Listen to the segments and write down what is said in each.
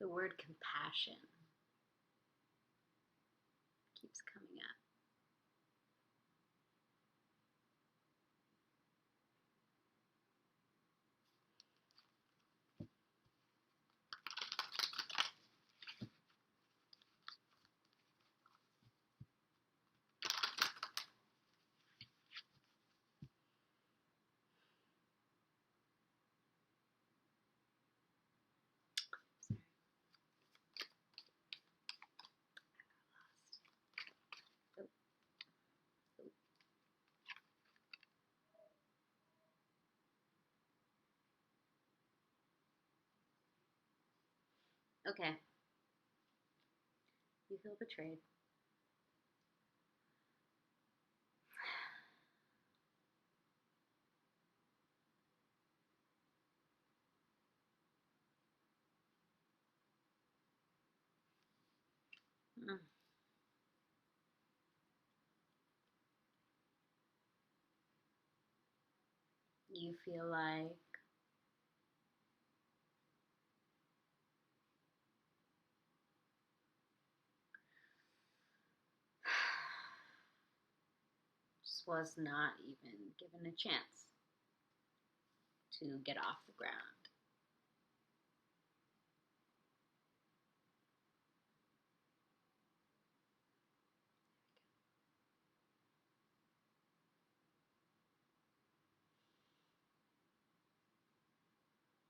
The word compassion keeps coming up. Okay. You feel betrayed. Mm. You feel like just was not even given a chance to get off the ground.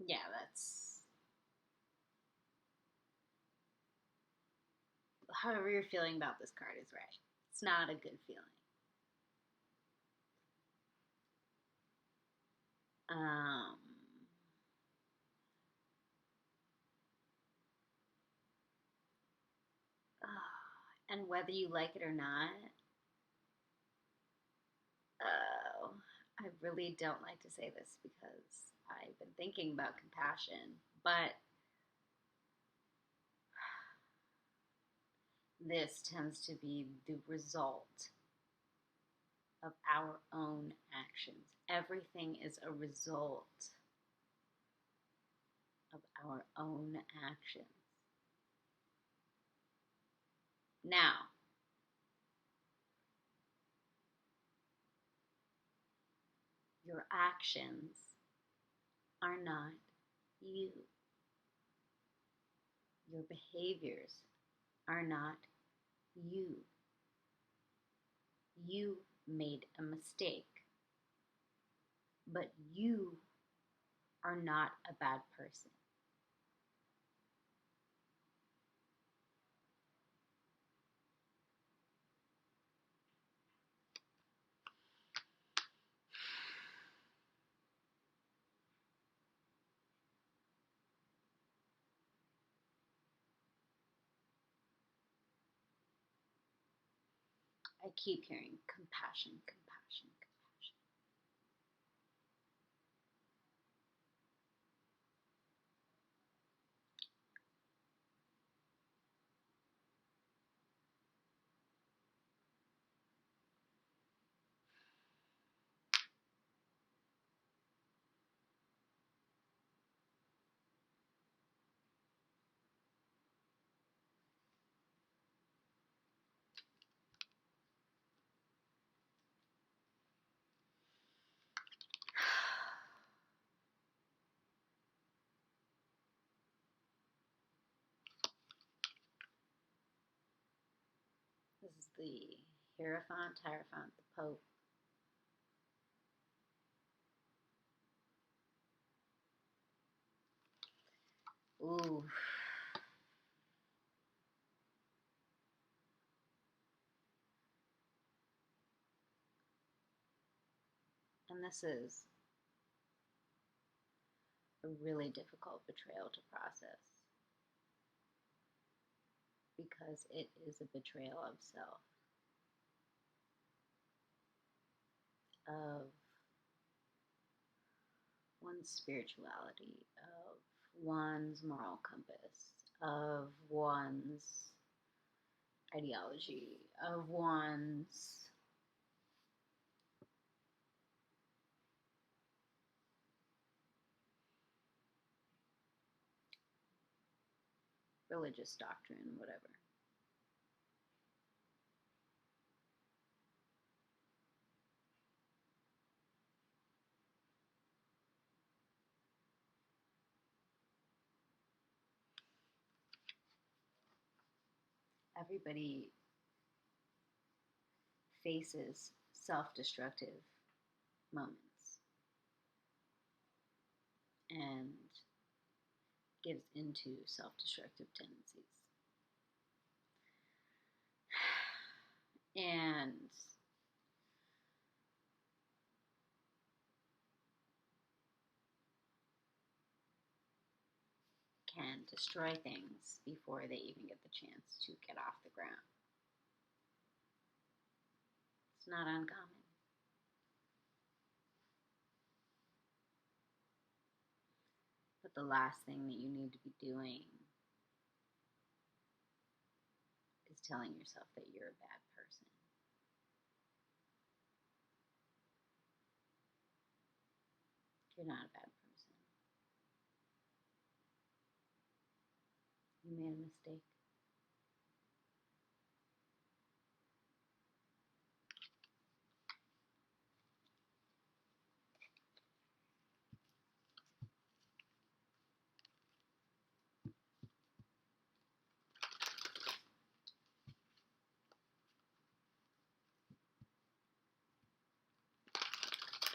Yeah, that's however you're feeling about this card is right. It's not a good feeling. Um, and whether you like it or not, I really don't like to say this because I've been thinking about compassion, but this tends to be the result of our own actions. Everything is a result of our own actions. Now, your actions are not you. Your behaviors are not you. You made a mistake, but you are not a bad person. I keep hearing compassion, compassion, compassion. This is the Hierophant, the Pope. Ooh. And this is a really difficult betrayal to process because it is a betrayal of self, of one's spirituality, of one's moral compass, of one's ideology, of one's religious doctrine, whatever. Everybody faces self-destructive moments and gives into self-destructive tendencies. And can destroy things before they even get the chance to get off the ground. It's not uncommon. But the last thing that you need to be doing is telling yourself that you're a bad person. You're not a bad person. You made a mistake.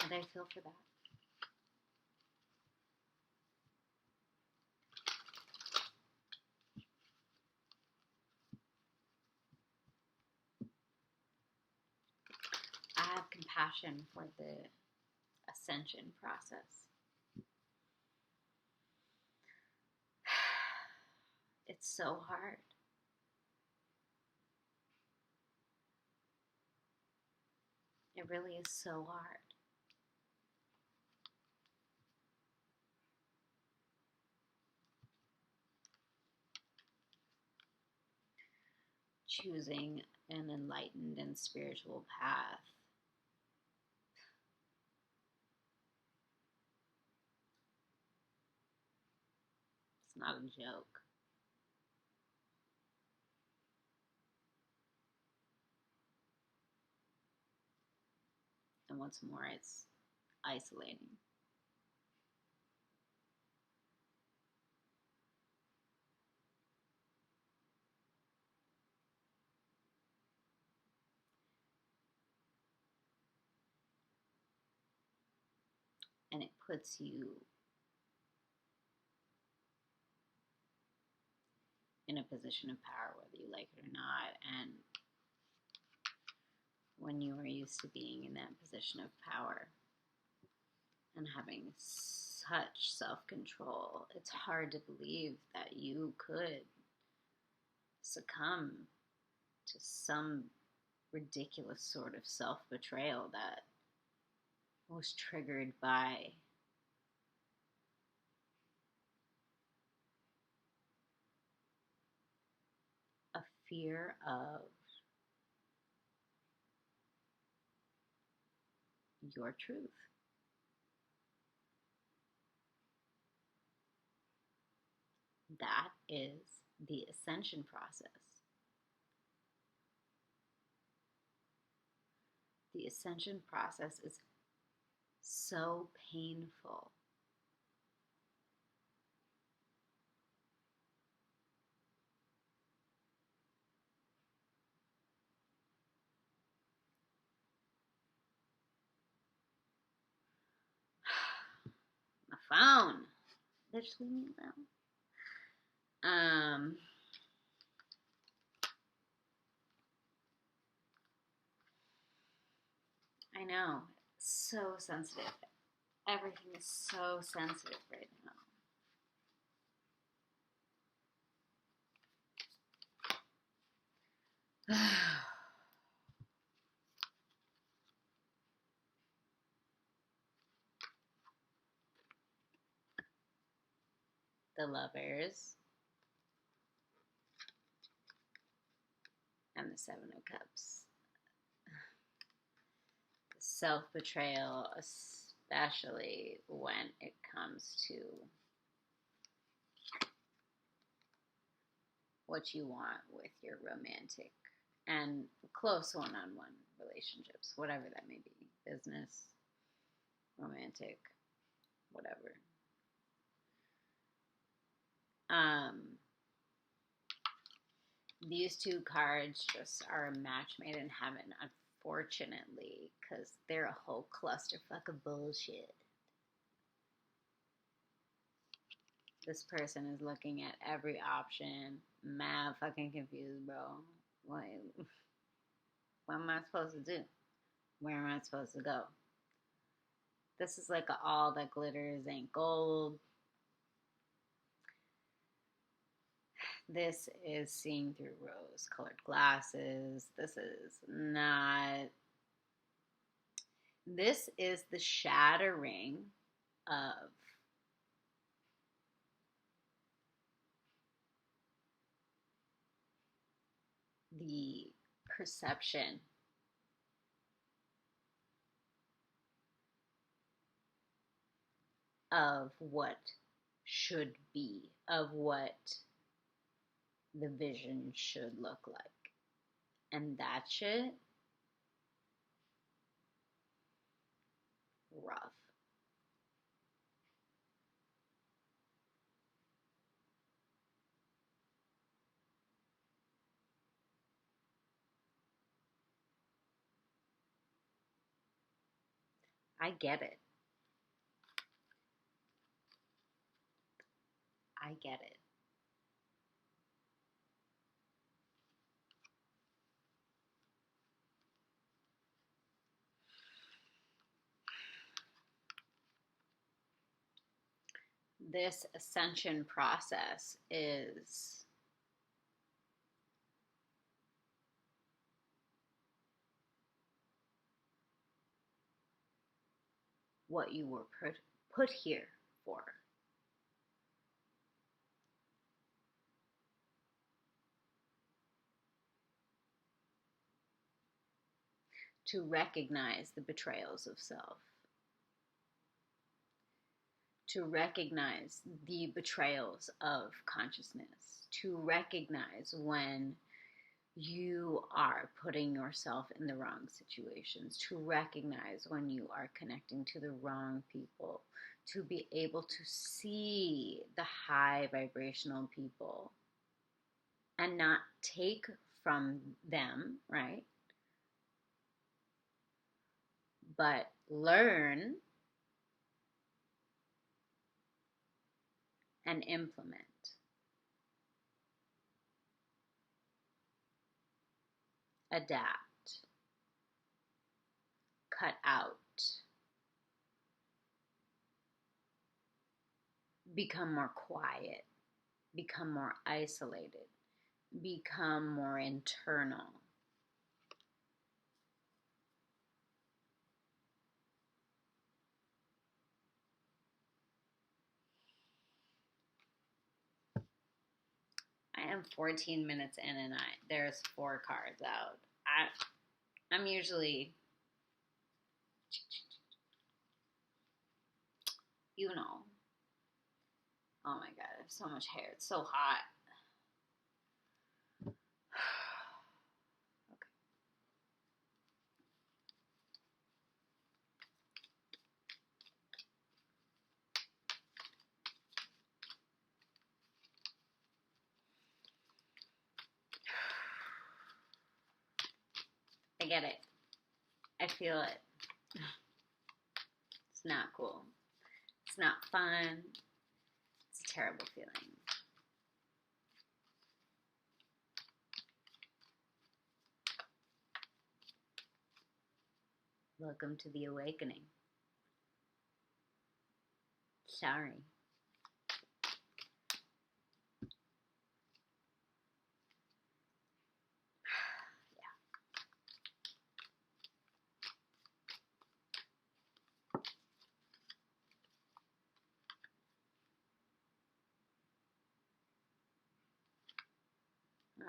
And I feel for that. I have compassion for the ascension process. It's so hard. It really is so hard. Choosing an enlightened and spiritual path it's not a joke. And what's more, it's isolating. And it puts you in a position of power, whether you like it or not. And when you are used to being in that position of power and having such self-control, it's hard to believe that you could succumb to some ridiculous sort of self-betrayal that was triggered by a fear of your truth. That is the ascension process. The ascension process is so painful. My phone. They just leave me alone. I know. So sensitive. Everything is so sensitive right now. The Lovers and the Seven of Cups. Self-betrayal, especially when it comes to what you want with your romantic and close one-on-one relationships, whatever that may be, business, romantic, whatever. These two cards just are a match made in heaven, unfortunately, because they're a whole clusterfuck of bullshit. This person is looking at every option, mad fucking confused, bro. What am I supposed to do? Where am I supposed to go? This is like all that glitters ain't gold. This is seeing through rose-colored glasses. This is not... This is the shattering of the perception of what should be, of what the vision should look like. And that shit, rough. I get it. I get it. This ascension process is what you were put here for. To recognize the betrayals of self. To recognize the betrayals of consciousness. To recognize when you are putting yourself in the wrong situations. To recognize when you are connecting to the wrong people. To be able to see the high vibrational people and not take from them, right? But learn and implement. Adapt. Cut out. Become more quiet. Become more isolated. Become more internal. I am 14 minutes in and there's 4 cards out. I'm usually, you know. Oh my god, I have so much hair. It's so hot. I get it. I feel it. It's not cool. It's not fun. It's a terrible feeling. Welcome to the awakening. Sorry.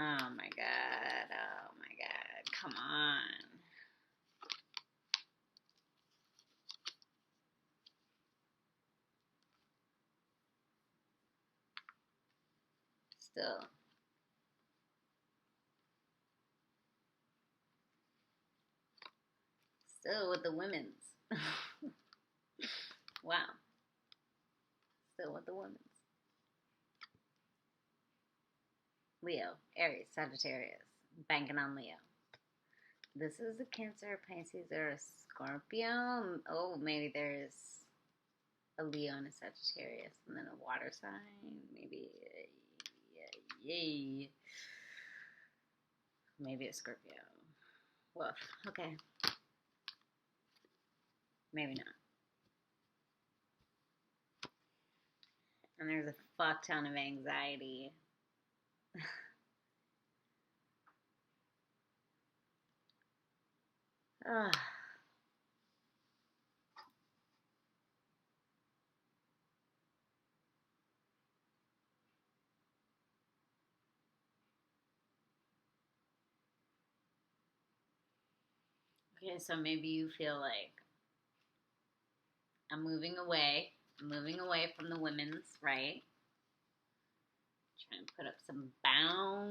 Oh my god. Oh my god. Come on. Still. Still with the women's. Wow. Still with the women's. Leo, Aries, Sagittarius. Banking on Leo. This is a Cancer, Pisces, or a Scorpio. Oh, maybe there's a Leo and a Sagittarius, and then a water sign. Maybe, yay. Maybe a Scorpio. Woof. Okay. Maybe not. And there's a fuck ton of anxiety. Ugh. Okay, so maybe you feel like I'm moving away from the women's, right? Trying to put up some boundaries.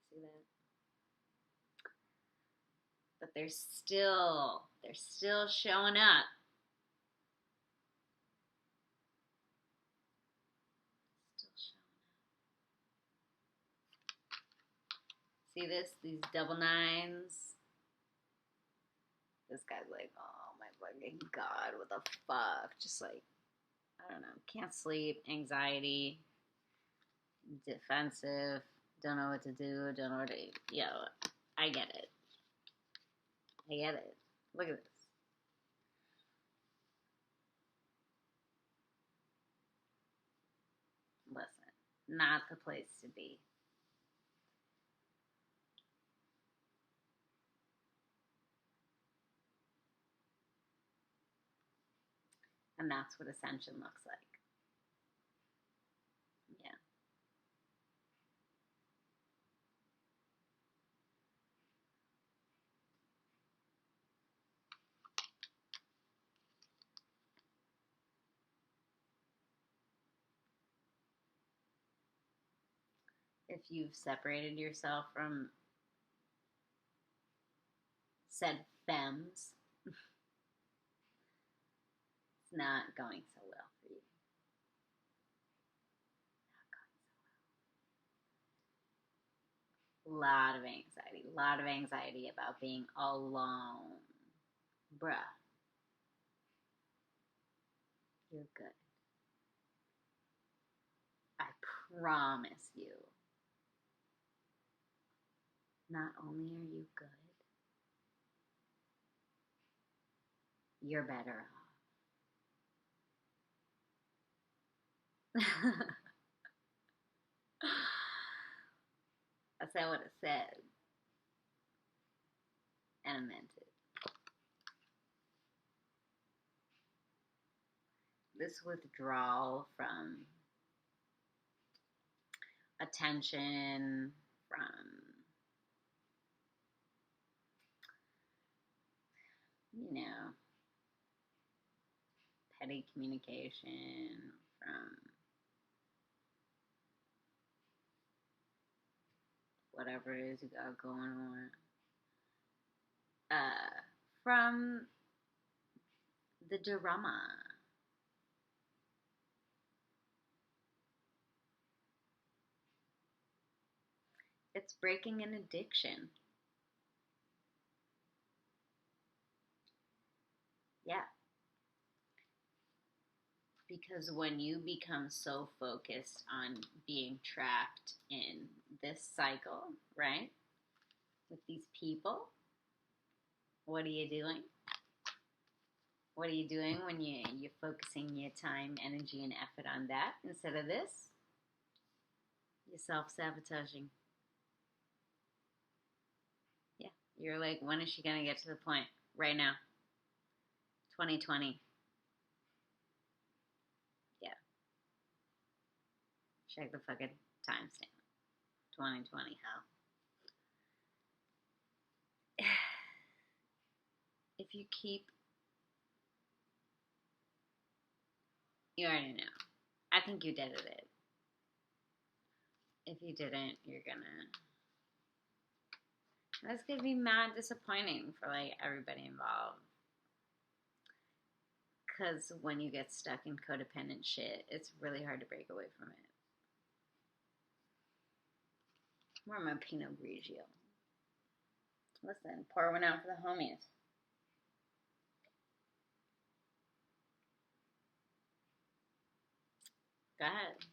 See that? But they're still showing up. See this? These double nines. This guy's like, oh my fucking god, what the fuck? Just like, I don't know, can't sleep, anxiety, defensive, don't know what to do, don't know what to, I get it. Look at this. Listen, not the place to be. And that's what Ascension looks like. Yeah. If you've separated yourself from said femmes, it's not going so well for you. Lot of anxiety about being alone. Bruh. You're good. I promise you. Not only are you good, you're better off. I said what I said. And I meant it. This withdrawal from attention, from, petty communication, from whatever it is you got going on, from the drama. It's breaking an addiction. Yeah. Because when you become so focused on being trapped in this cycle, right, with these people, what are you doing? What are you doing when you're focusing your time, energy, and effort on that instead of this? You're self-sabotaging. Yeah. You're like, when is she going to get to the point? Right now. 2020. Yeah. Check the fucking timestamp. 2020, hell. If you keep... You already know. I think you did it. If you didn't, you're gonna... That's gonna be mad disappointing for like everybody involved. Because when you get stuck in codependent shit, it's really hard to break away from it. Where my Pinot Grigio? Listen, pour one out for the homies. Go ahead.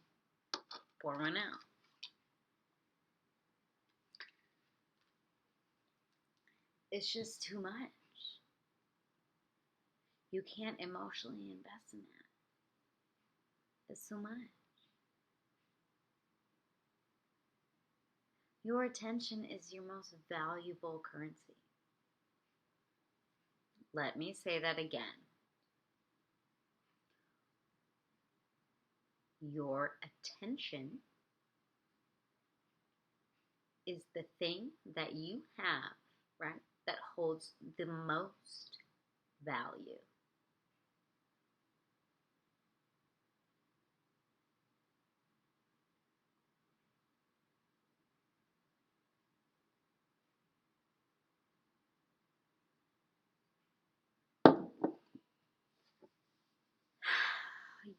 Pour one out. It's just too much. You can't emotionally invest in that. It's so much. Your attention is your most valuable currency. Let me say that again. Your attention is the thing that you have, right, that holds the most value.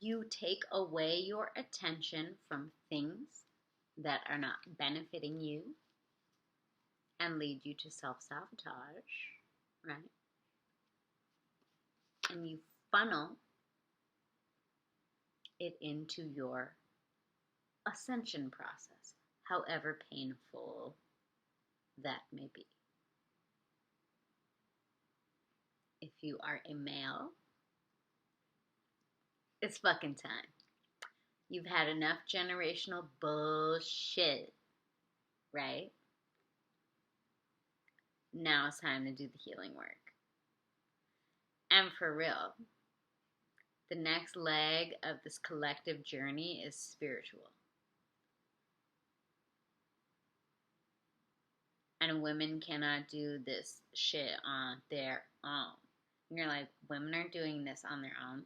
You take away your attention from things that are not benefiting you and lead you to self-sabotage, right? And you funnel it into your ascension process, however painful that may be. If you are a male, it's fucking time. You've had enough generational bullshit, right? Now it's time to do the healing work. And for real, the next leg of this collective journey is spiritual. And women cannot do this shit on their own. And you're like, women aren't doing this on their own.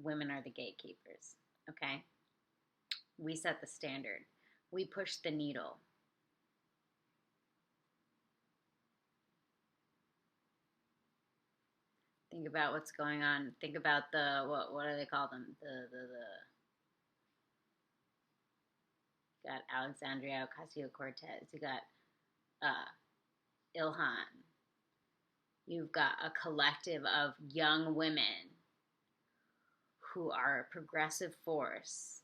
Women are the gatekeepers, okay? We set the standard. We push the needle. Think about what's going on. Think about the, what do they call them? You got Alexandria Ocasio-Cortez. You got Ilhan. You've got a collective of young women who are a progressive force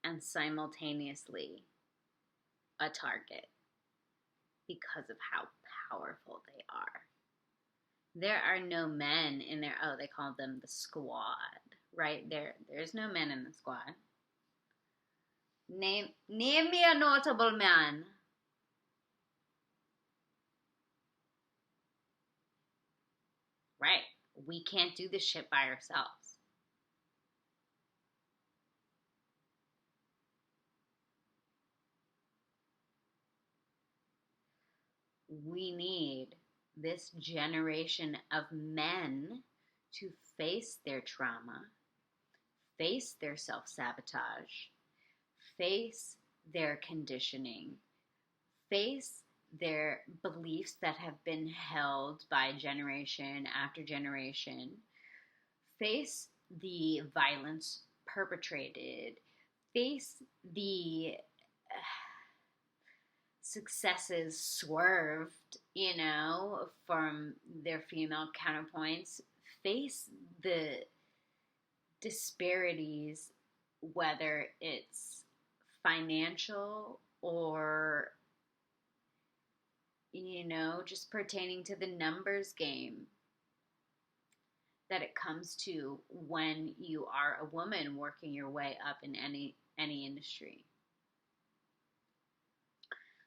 and simultaneously a target because of how powerful they are. There are no men in there. Oh, they call them the squad, right? There's no men in the squad. Name me a notable man. Right. We can't do this shit by ourselves. We need this generation of men to face their trauma, face their self-sabotage, face their conditioning, face their beliefs that have been held by generation after generation, face the violence perpetrated, face the successes swerved, from their female counterpoints, face the disparities, whether it's financial or, just pertaining to the numbers game that it comes to when you are a woman working your way up in any industry.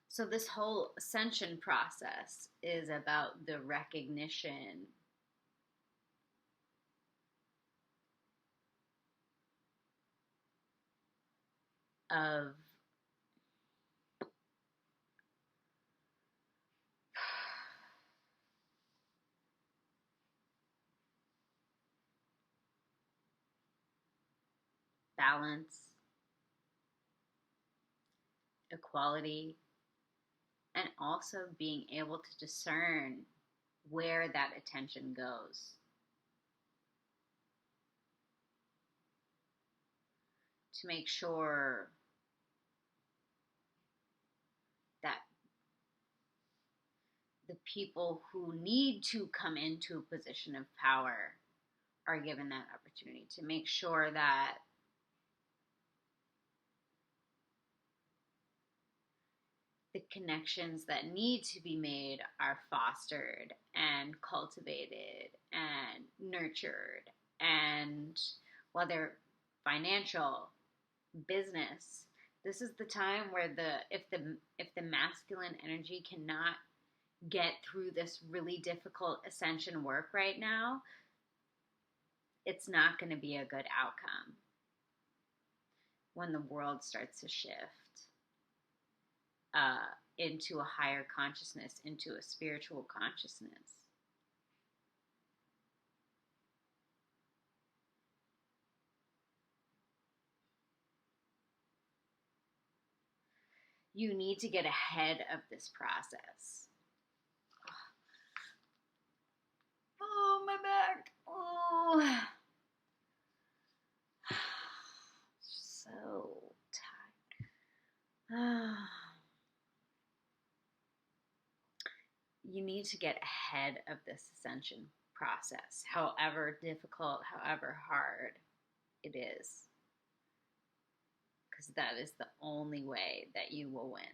So this whole ascension process is about the recognition of balance, equality, and also being able to discern where that attention goes. To make sure that the people who need to come into a position of power are given that opportunity. To make sure that the connections that need to be made are fostered and cultivated and nurtured, and whether financial, business, this is the time where if the masculine energy cannot get through this really difficult ascension work right now, it's not going to be a good outcome when the world starts to shift into a higher consciousness, into a spiritual consciousness. You need to get ahead of this process. Oh, my back. Oh. So tired. You need to get ahead of this ascension process, however difficult, however hard it is. Because that is the only way that you will win.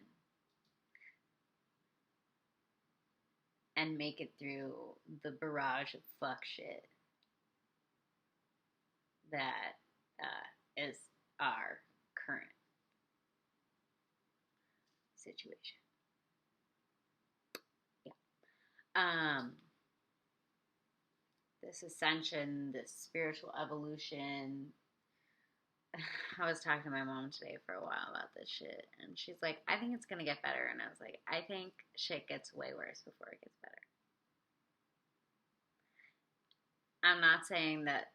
And make it through the barrage of fuck shit that is our current situation. Yeah. This ascension, this spiritual evolution. I was talking to my mom today for a while about this shit, and she's like, I think it's gonna get better. And I was like, I think shit gets way worse before it gets better. I'm not saying that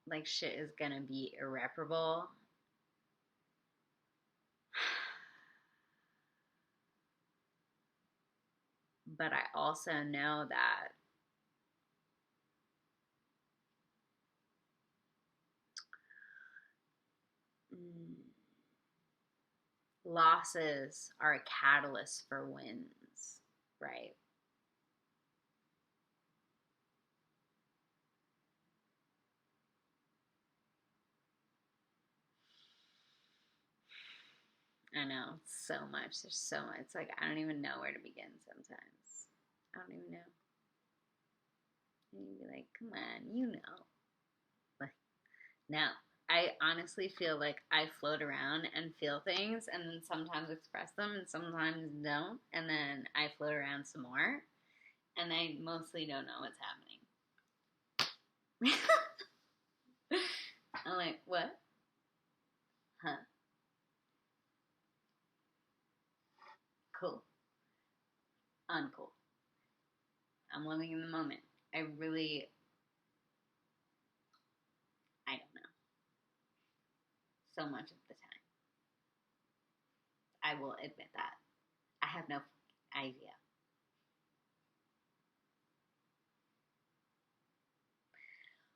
like shit is gonna be irreparable. But I also know that losses are a catalyst for wins, right? I know, so much. There's so much. It's like, I don't even know where to begin sometimes. I don't even know. And you'd be like, come on, you know. Like, no. I honestly feel like I float around and feel things and then sometimes express them and sometimes don't. And then I float around some more and I mostly don't know what's happening. I'm like, what? Huh? Cool. Uncool. I'm living in the moment. I don't know. So much of the time. I will admit that. I have no idea.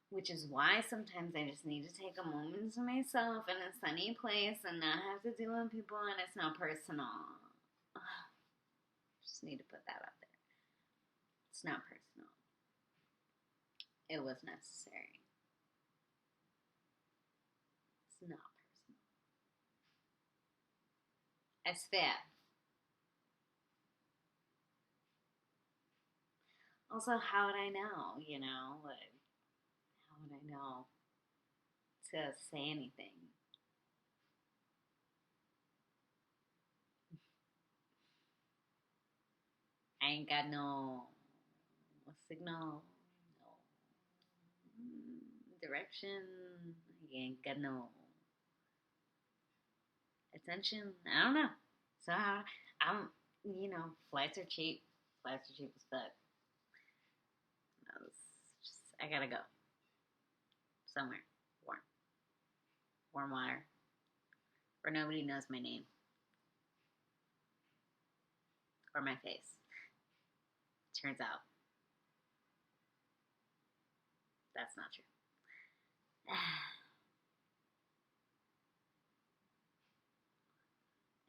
Which is why sometimes I just need to take a moment to myself in a sunny place and not have to deal with people, and it's not personal. Just need to put that out there. It's not personal. It was necessary. It's not personal. It's fair. Also, how would I know, you know? Like, how would I know to say anything? I ain't got no signal, no direction. I ain't got no attention. I don't know. So I'm, flights are cheap. Flights are cheap as fuck. I gotta go somewhere warm. warm water, or nobody knows my name or my face. Turns out that's not true.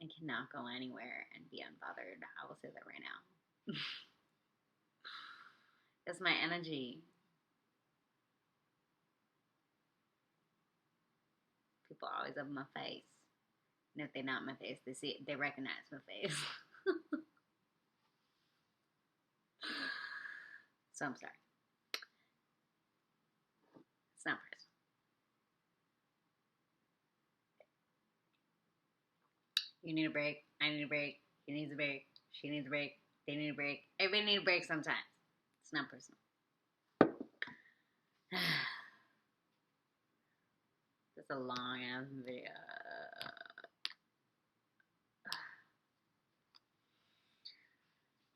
I cannot go anywhere and be unbothered. I will say that right now. It's my energy. People always have my face. And if they're not my face, they recognize my face. So I'm sorry. It's not personal. You need a break. I need a break. He needs a break. She needs a break. They need a break. Everybody needs a break sometimes. It's not personal. It's a long ass video.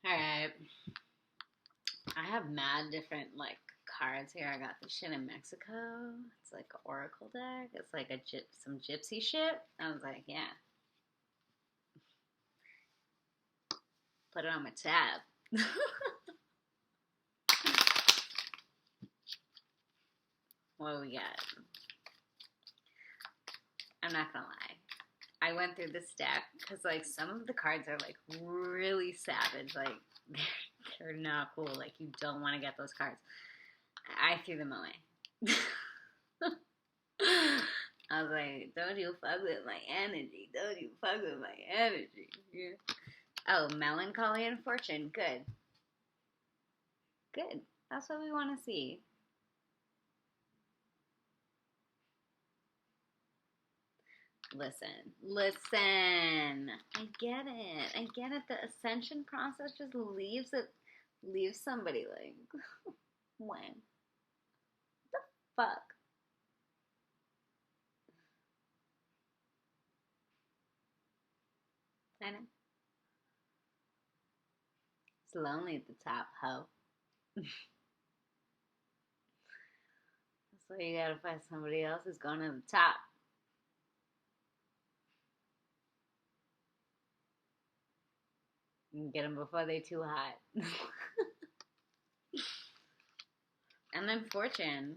Alright. I have mad different like cards here. I got this shit in Mexico. It's like an oracle deck. It's like some gypsy shit. I was like, yeah. Put it on my tab. What we got? I'm not gonna lie. I went through this deck because like some of the cards are like really savage. Like they're not cool. Like you don't want to get those cards. I threw them away. I was like, don't you fuck with my energy. Don't you fuck with my energy. Yeah. Oh, melancholy and fortune. Good. Good. That's what we want to see. Listen. I get it. The ascension process just leaves somebody like, when? The fuck? I know. It's lonely at the top, ho. So you gotta find somebody else who's going to the top. You can get them before they're too hot. And then fortune.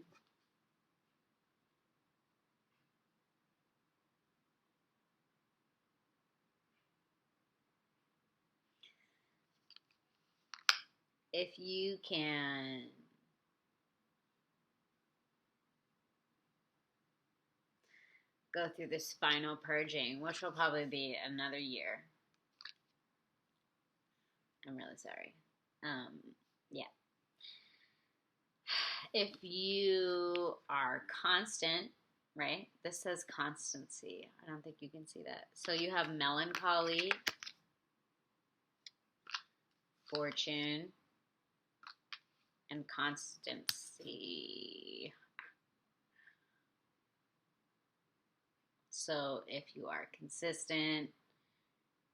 If you can go through this final purging, which will probably be another year. I'm really sorry. Yeah. If you are constant, right? This says constancy. I don't think you can see that. So you have melancholy, fortune, and constancy. So if you are consistent,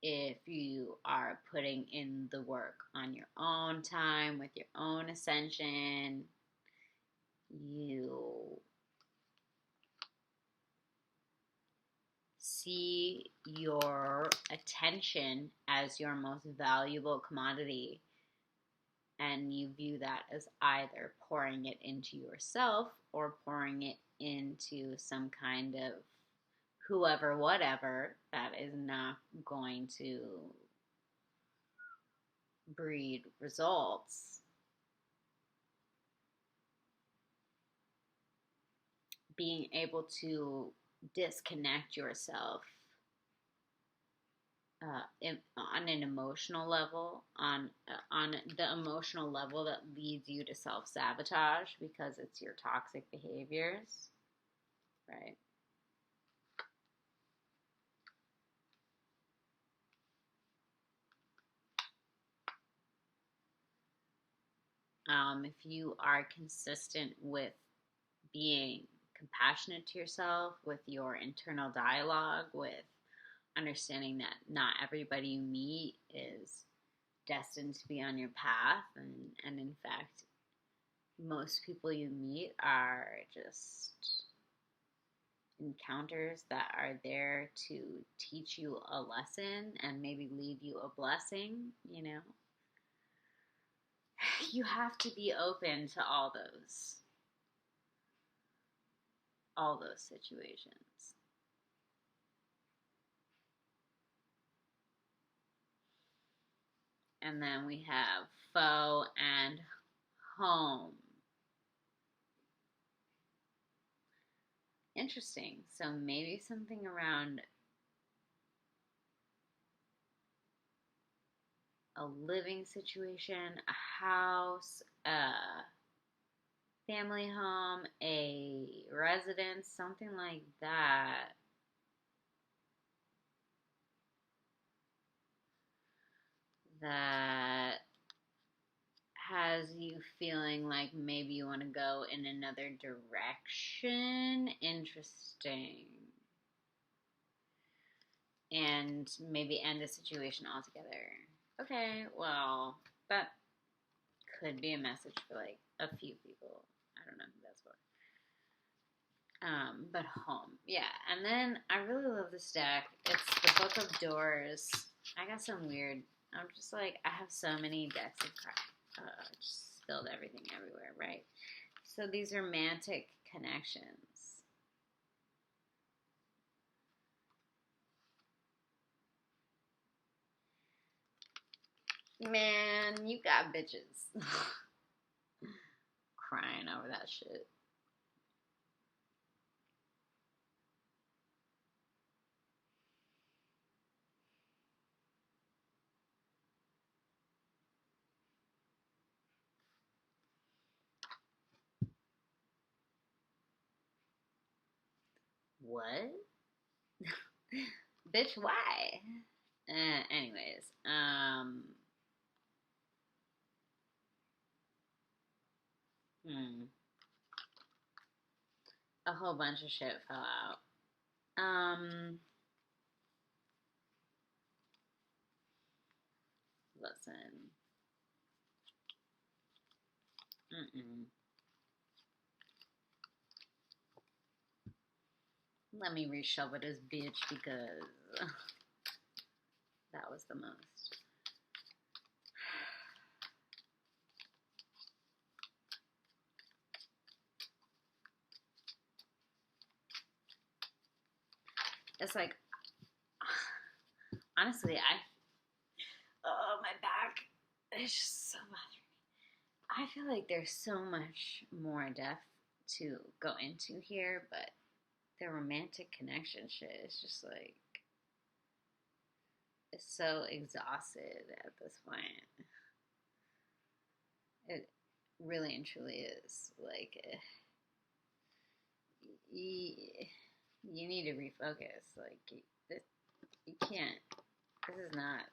if you are putting in the work on your own time with your own ascension, you see your attention as your most valuable commodity, and you view that as either pouring it into yourself or pouring it into some kind of whoever, whatever, that is not going to breed results. Being able to disconnect yourself on an emotional level, on the emotional level that leads you to self-sabotage because it's your toxic behaviors, right? If you are consistent with being compassionate to yourself, with your internal dialogue, with understanding that not everybody you meet is destined to be on your path, and in fact, most people you meet are just encounters that are there to teach you a lesson and maybe lead you a blessing, you know. You have to be open to all those situations. And then we have foe and home. Interesting. So maybe something around a living situation, a house, a family home, a residence, something like that. That has you feeling like maybe you want to go in another direction. Interesting. And maybe end the situation altogether. Okay, well, that could be a message for like a few people. I don't know who that's for. But home, yeah. And then I really love this deck. It's the Book of Doors. I got some weird. I'm just like, I have so many decks of crap. Just spilled everything everywhere, right? So these are romantic connections. Man, you got bitches crying over that shit. What? Bitch, why? Anyways, a whole bunch of shit fell out. Listen. Let me reshuffle this bitch because that was the most. It's like, honestly, oh, my back, it's just so bothering me. I feel like there's so much more depth to go into here, but the romantic connection shit is just like, it's so exhausted at this point. It really and truly is. Like, you need to refocus. Like, you can't. This is not.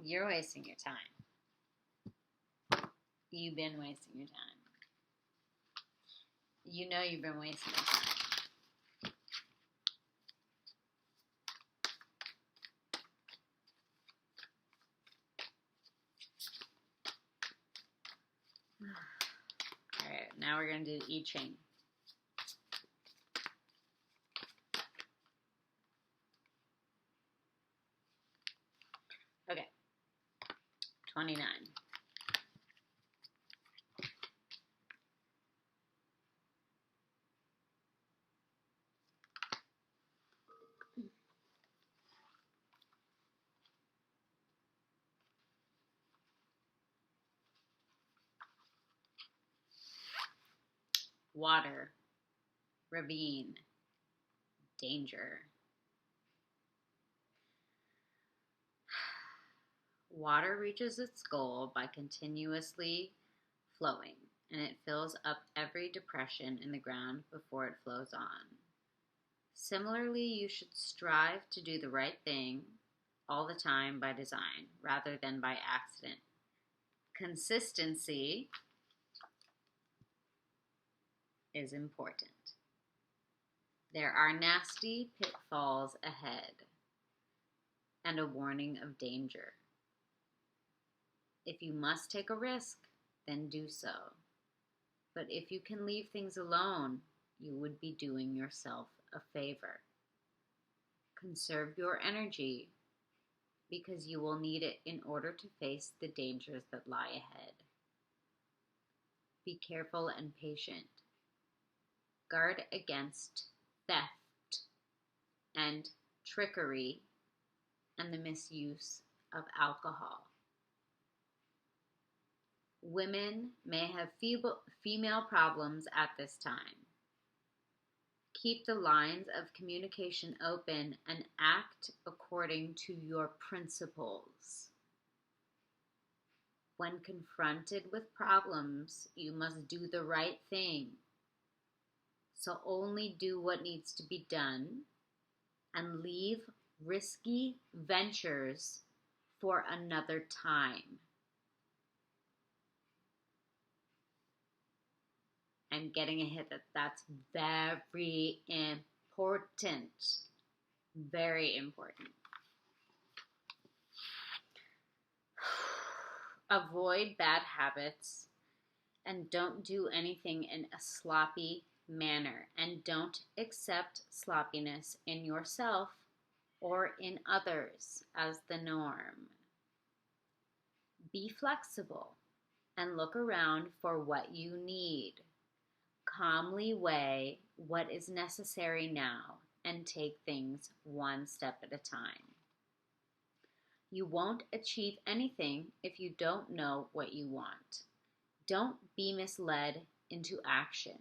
You're wasting your time. You've been wasting your time. You know you've been wasting your time. Alright, now we're going to do I Ching. Okay. 29. Water, ravine, danger. Water reaches its goal by continuously flowing, and it fills up every depression in the ground before it flows on. Similarly, you should strive to do the right thing all the time by design rather than by accident. Consistency is important. There are nasty pitfalls ahead and a warning of danger. If you must take a risk, then do so. But if you can leave things alone, you would be doing yourself a favor. Conserve your energy because you will need it in order to face the dangers that lie ahead. Be careful and patient. Guard against theft and trickery and the misuse of alcohol. Women may have female problems at this time. Keep the lines of communication open and act according to your principles. When confronted with problems, you must do the right thing. So only do what needs to be done and leave risky ventures for another time. I'm getting a hit that's very important. Very important. Avoid bad habits and don't do anything in a sloppy manner. And don't accept sloppiness in yourself or in others as the norm. Be flexible and look around for what you need. Calmly weigh what is necessary now and take things one step at a time. You won't achieve anything if you don't know what you want. Don't be misled into action,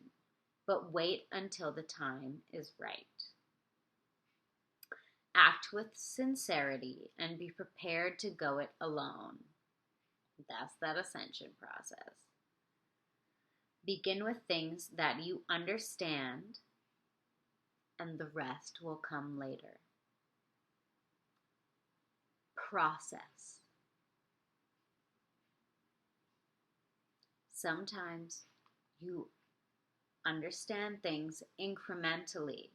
but wait until the time is right. Act with sincerity and be prepared to go it alone. That's that ascension process. Begin with things that you understand, and the rest will come later. Process. Sometimes you understand things incrementally.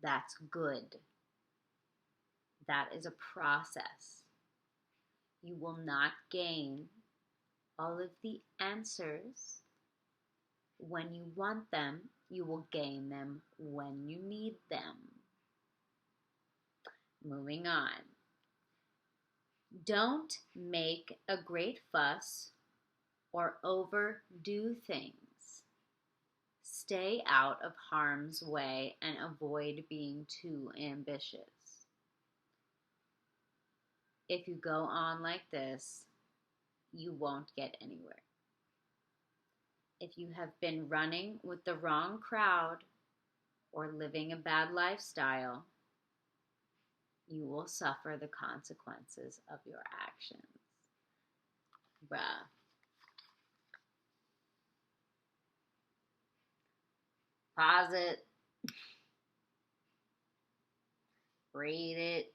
That's good. That is a process. You will not gain all of the answers when you want them. You will gain them when you need them. Moving on. Don't make a great fuss or overdo things. Stay out of harm's way and avoid being too ambitious. If you go on like this, you won't get anywhere. If you have been running with the wrong crowd or living a bad lifestyle, you will suffer the consequences of your actions. Bruh. Pause it. Read it.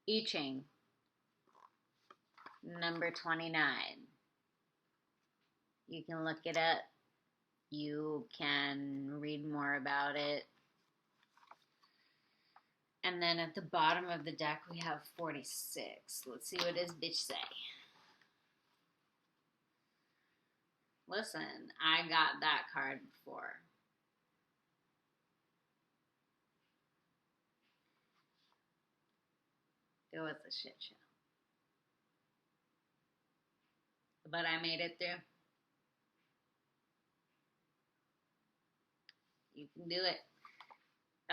I Ching. Number 29. You can look it up. You can read more about it. And then at the bottom of the deck, we have 46. Let's see what this bitch say. Listen, I got that card before. It was a shit show. But I made it through. You can do it.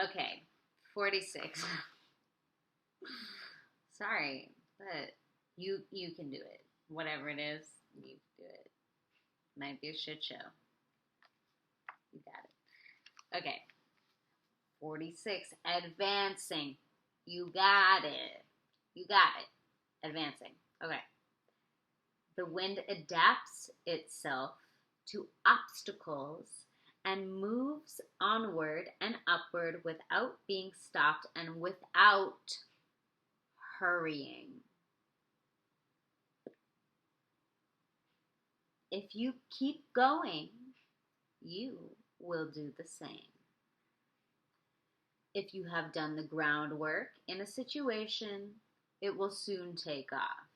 Okay, 46. Sorry, but you can do it. Whatever it is, you can do it. Might be a shit show. You got it. Okay. 46. Advancing. You got it. You got it. Advancing. Okay. The wind adapts itself to obstacles and moves onward and upward without being stopped and without hurrying. If you keep going, you will do the same. If you have done the groundwork in a situation, it will soon take off.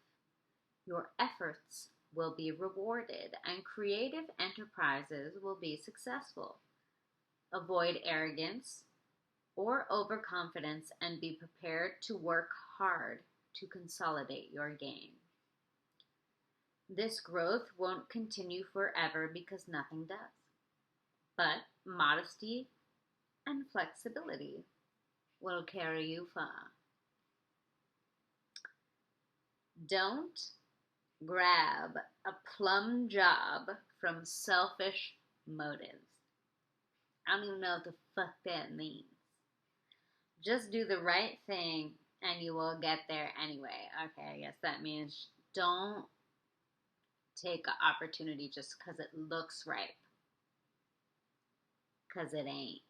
Your efforts will be rewarded, and creative enterprises will be successful. Avoid arrogance or overconfidence and be prepared to work hard to consolidate your gain. This growth won't continue forever because nothing does, but modesty and flexibility will carry you far. Don't grab a plum job from selfish motives. I don't even know what the fuck that means. Just do the right thing and you will get there anyway. Okay, I guess that means don't take an opportunity just because it looks right. Because it ain't.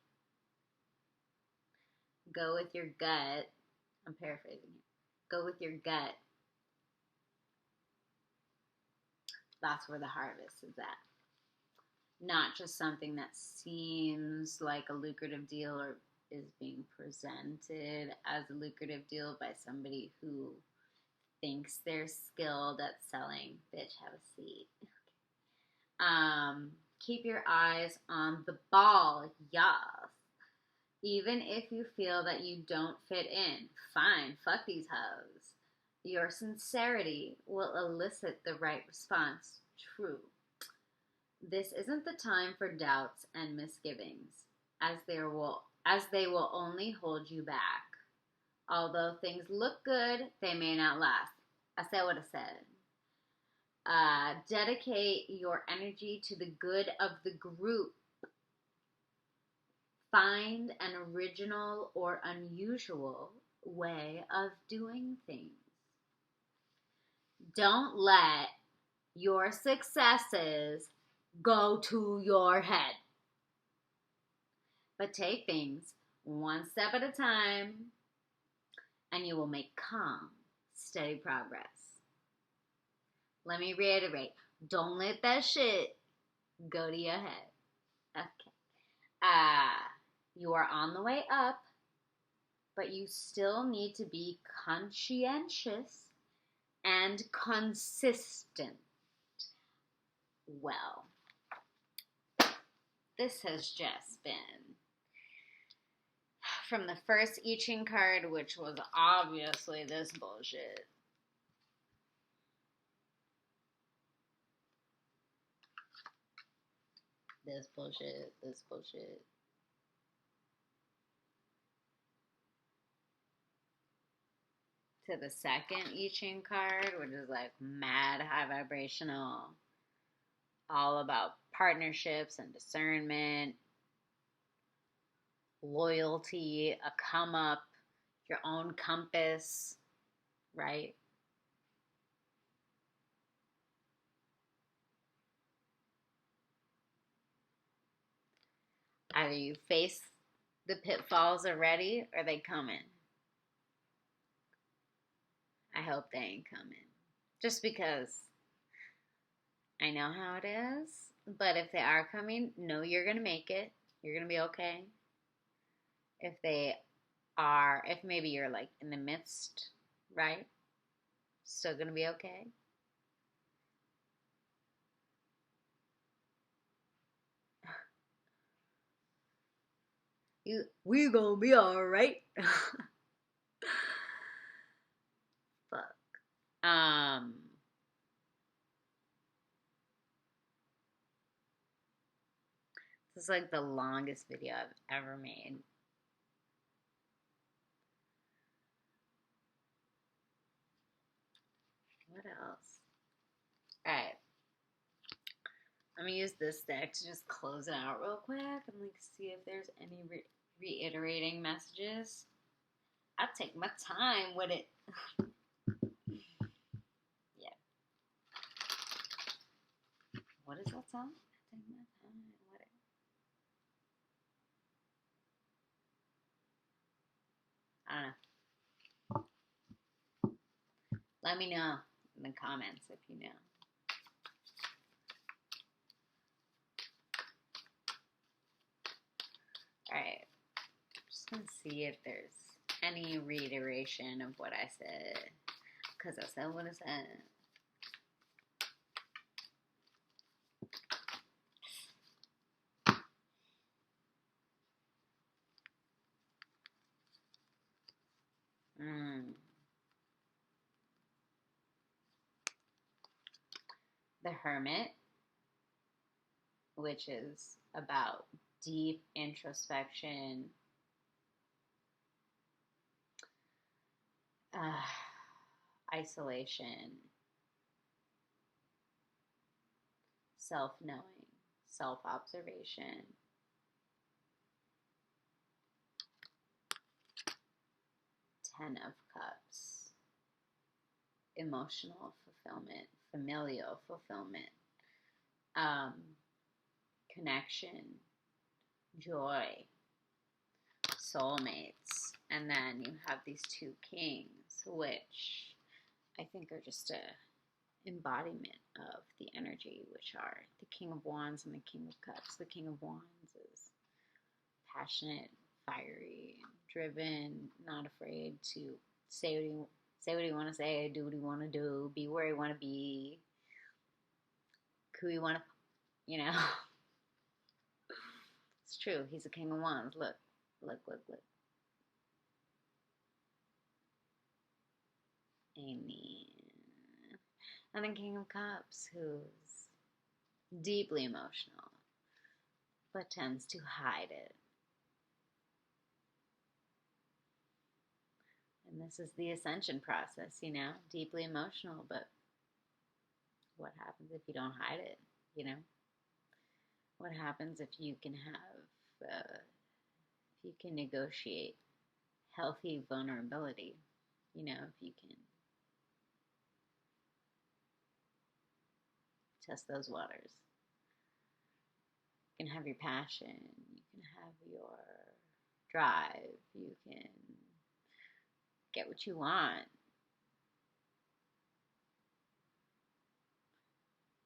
Go with your gut. I'm paraphrasing here. Go with your gut. That's where the harvest is at. Not just something that seems like a lucrative deal or is being presented as a lucrative deal by somebody who thinks they're skilled at selling. Bitch, have a seat. Keep your eyes on the ball, yes. Even if you feel that you don't fit in, fine, fuck these hoes. Your sincerity will elicit the right response. True. This isn't the time for doubts and misgivings, as they will only hold you back. Although things look good, they may not last. I said what I said. Dedicate your energy to the good of the group. Find an original or unusual way of doing things. Don't let your successes go to your head, but take things one step at a time, and you will make calm, steady progress. Let me reiterate, don't let that shit go to your head. Okay. You are on the way up, but you still need to be conscientious and consistent. Well, this has just been from the first I Ching card, which was obviously this bullshit. This bullshit. To the second I Ching card, which is like mad high vibrational, all about partnerships and discernment, loyalty, a come up, your own compass, right? Either you face the pitfalls already or they coming. I hope they ain't coming. Just because I know how it is. But if they are coming, know you're going to make it. You're going to be okay. If maybe you're like in the midst, right? Still going to be okay. We gonna be alright. Fuck. This is like the longest video I've ever made. What else? Alright. I'm gonna use this deck to just close it out real quick and like see if there's any reiterating messages. I'll take my time with it. Yeah. What is that song? I take my time with it. I don't know. Let me know in the comments if you know. Alright. Just gonna see if there's any reiteration of what I said. Because I said what I said. the Hermit, which is about deep introspection, isolation, self-knowing, self-observation. Ten of Cups, emotional fulfillment, familial fulfillment, connection, joy, soulmates. And then you have these two kings, which I think are just a embodiment of the energy, which are the King of Wands and the King of Cups. The King of Wands is passionate, fiery, driven, not afraid to say what you want to say, do what you want to do, be where you want to be, who you want to, you know. It's true. He's a King of Wands. Look. Amen. And the King of Cups, who's deeply emotional, but tends to hide it. And this is the ascension process, you know, deeply emotional, but what happens if you don't hide it, you know? What happens if you can if you can negotiate healthy vulnerability, you know, if you can test those waters. You can have your passion, you can have your drive, you can get what you want.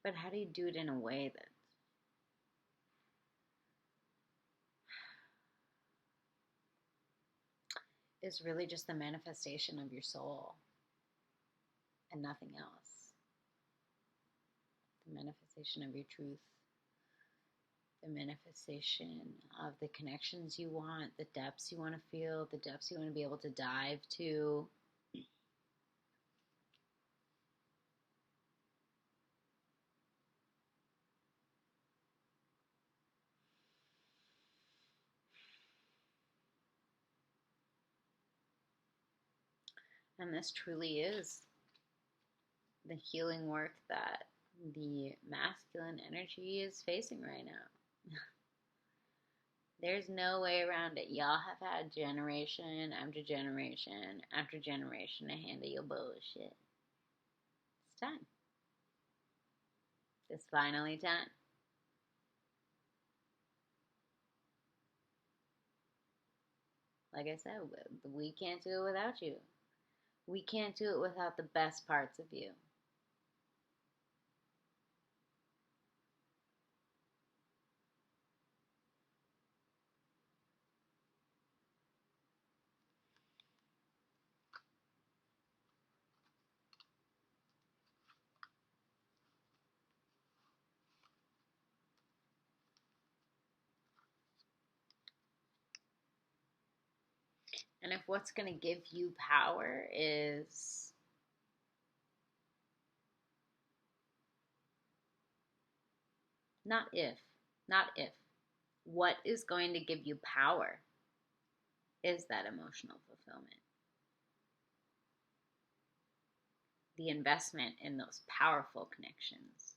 But how do you do it in a way that is really just the manifestation of your soul and nothing else? The manifestation of your truth, the manifestation of the connections you want, the depths you want to feel, the depths you want to be able to dive to. And this truly is the healing work that the masculine energy is facing right now. There's no way around it. Y'all have had generation after generation after generation to handle your bullshit. It's time. It's finally time. Like I said, we can't do it without you. We can't do it without the best parts of you. And if what's going to give you power is not if, what is going to give you power is that emotional fulfillment. The investment in those powerful connections.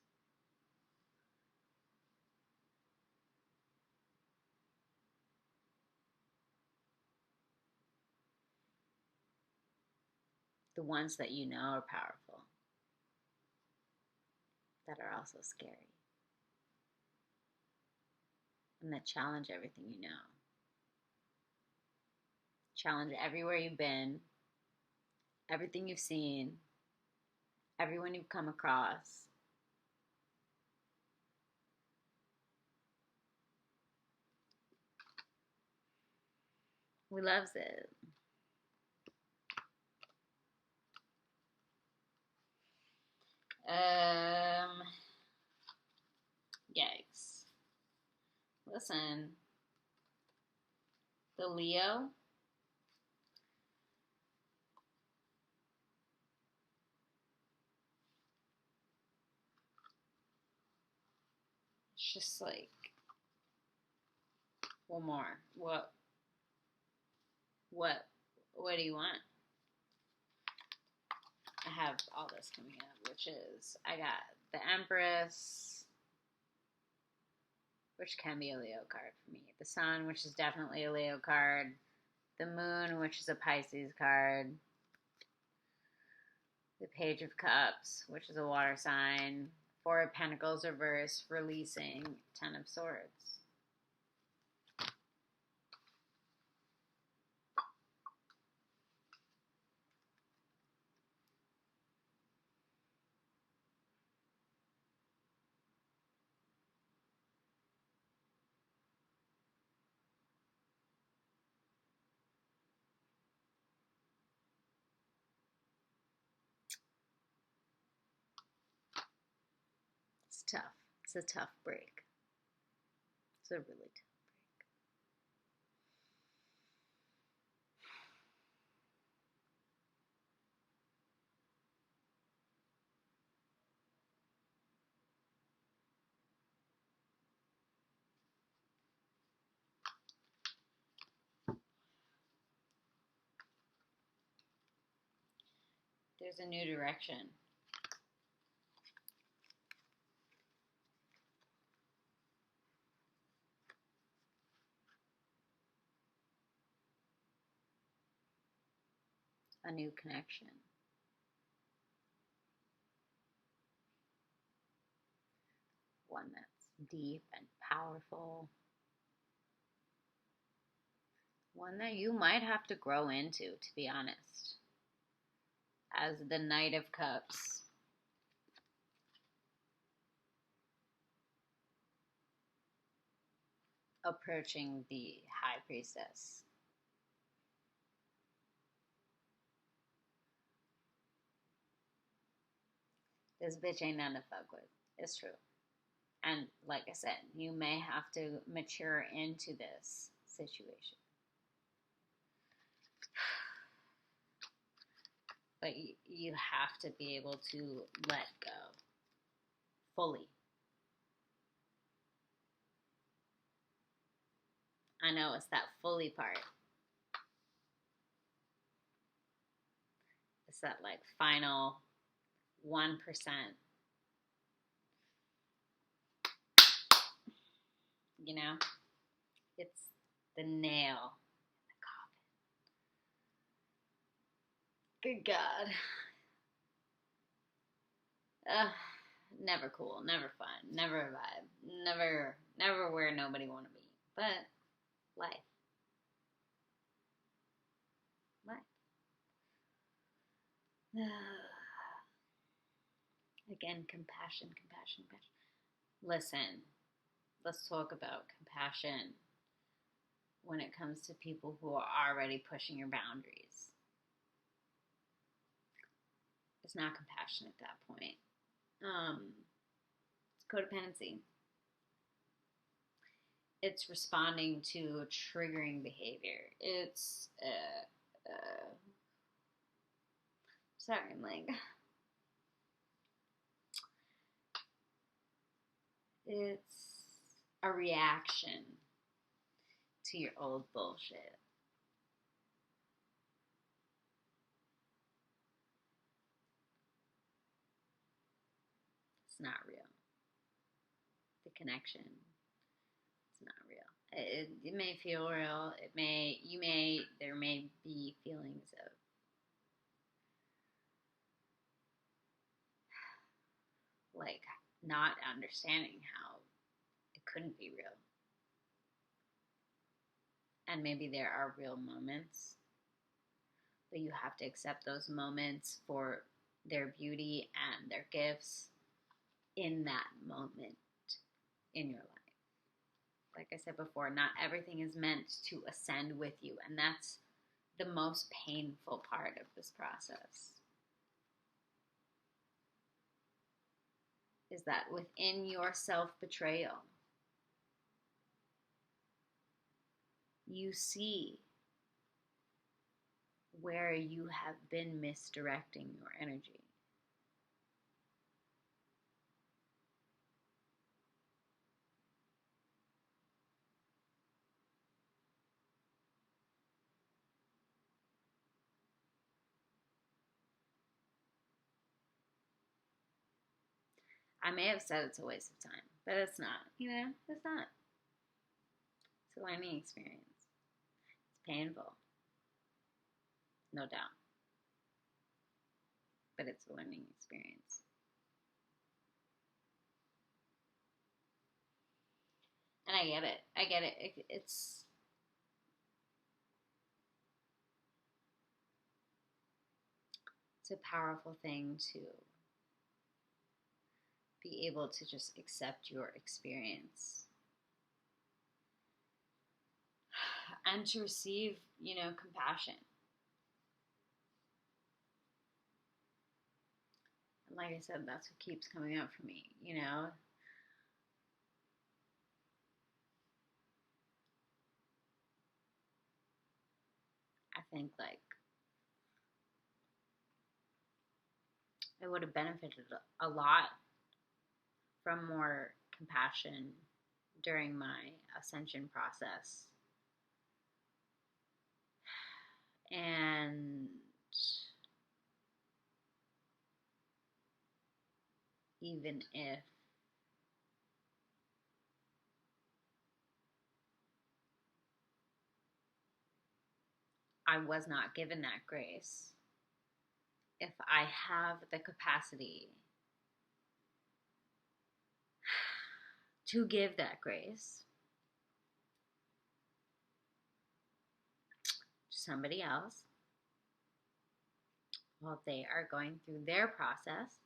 The ones that you know are powerful, that are also scary, and that challenge everything you know. Challenge everywhere you've been, everything you've seen, everyone you've come across. We loves it. Yikes. Listen, the Leo, just like, one more. What do you want? I have all this coming up, which is, I got the Empress, which can be a Leo card for me. The Sun, which is definitely a Leo card. The Moon, which is a Pisces card. The Page of Cups, which is a water sign. Four of Pentacles reverse, releasing. Ten of Swords. It's tough. It's a tough break. It's a really tough. There's a new direction. A new connection. One that's deep and powerful. One that you might have to grow into, to be honest. As the Knight of Cups. Approaching the High Priestess. This bitch ain't nothing to fuck with. It's true. And like I said, you may have to mature into this situation. But you have to be able to let go fully. I know it's that fully part. It's that like final 1%. You know? It's the nail in the coffin. Good God. Never cool, never fun, never a vibe, never where nobody want to be. But life. Again, compassion. Listen, let's talk about compassion when it comes to people who are already pushing your boundaries. It's not compassion at that point. It's codependency. It's responding to triggering behavior. It's sorry, I'm like, it's a reaction to your old bullshit. It's not real. The connection, it's not real. It may feel real. There may be feelings of like not understanding how it couldn't be real. And maybe there are real moments, but you have to accept those moments for their beauty and their gifts in that moment in your life. Like I said before, not everything is meant to ascend with you, and that's the most painful part of this process. Is that within your self-betrayal, you see where you have been misdirecting your energy. I may have said it's a waste of time, but it's not. It's not. It's a learning experience. It's painful, no doubt, but it's a learning experience. And I get it. It's a powerful thing to be able to just accept your experience and to receive, compassion. And like I said, that's what keeps coming up for me, I think like I would have benefited a lot from more compassion during my ascension process. And even if I was not given that grace, if I have the capacity to give that grace to somebody else while they are going through their process,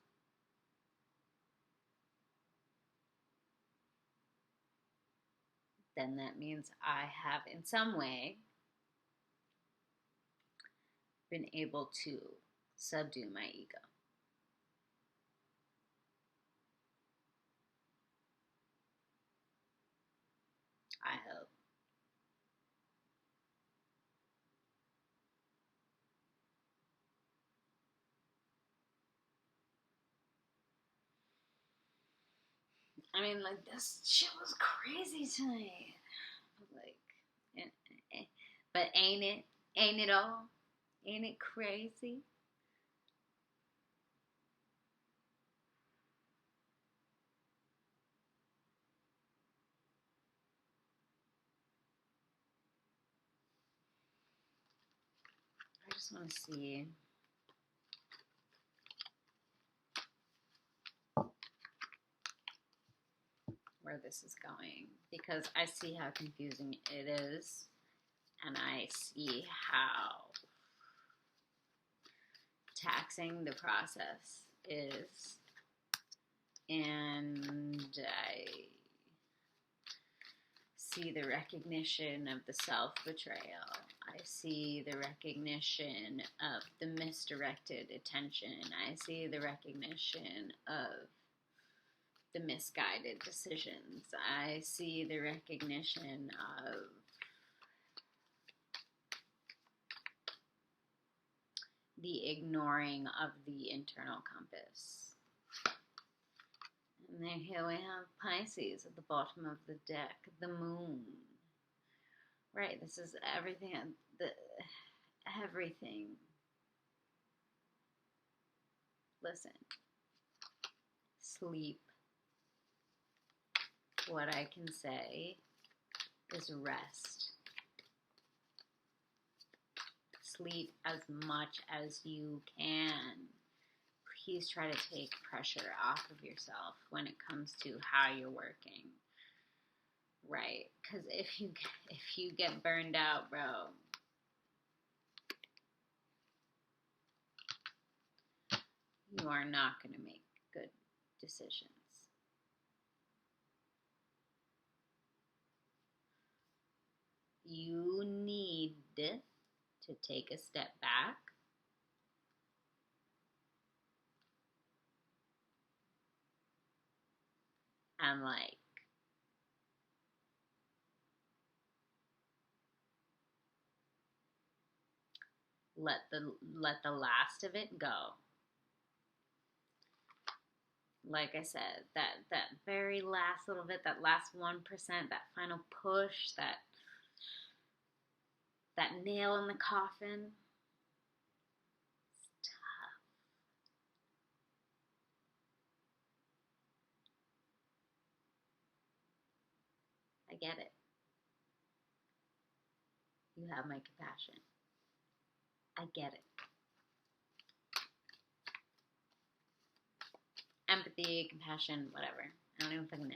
then that means I have in some way been able to subdue my ego. I hope. I mean, like, this shit was crazy tonight. Like, but ain't it? Ain't it all? Ain't it crazy? I just want to see where this is going, because I see how confusing it is, and I see how taxing the process is, and I see the recognition of the self-betrayal. I see the recognition of the misdirected attention. I see the recognition of the misguided decisions. I see the recognition of the ignoring of the internal compass. And then here we have Pisces at the bottom of the deck, the moon. Right, this is everything, everything. Listen, sleep. What I can say is rest. Sleep as much as you can. Please try to take pressure off of yourself when it comes to how you're working. Right? Because if you get burned out, bro, you are not going to make good decisions. You need to take a step back and let the last of it go. Like I said, that very last little bit, that last 1%, that final push, that nail in the coffin. It's tough. get it. You have my compassion. I get it. Empathy, compassion, whatever. I don't even fucking know.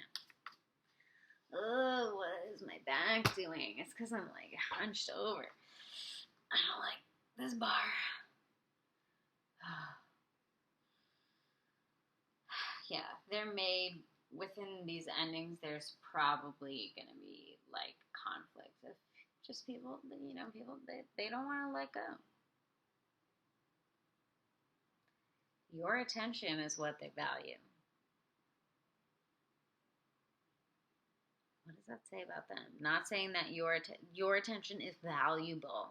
Oh, what is my back doing? It's because I'm like hunched over. I don't like this bar. Yeah, there may, within these endings, there's probably going to be like conflict of just people, people that they don't want to let go. Your attention is what they value. What does that say about them? Not saying that your attention is valuable.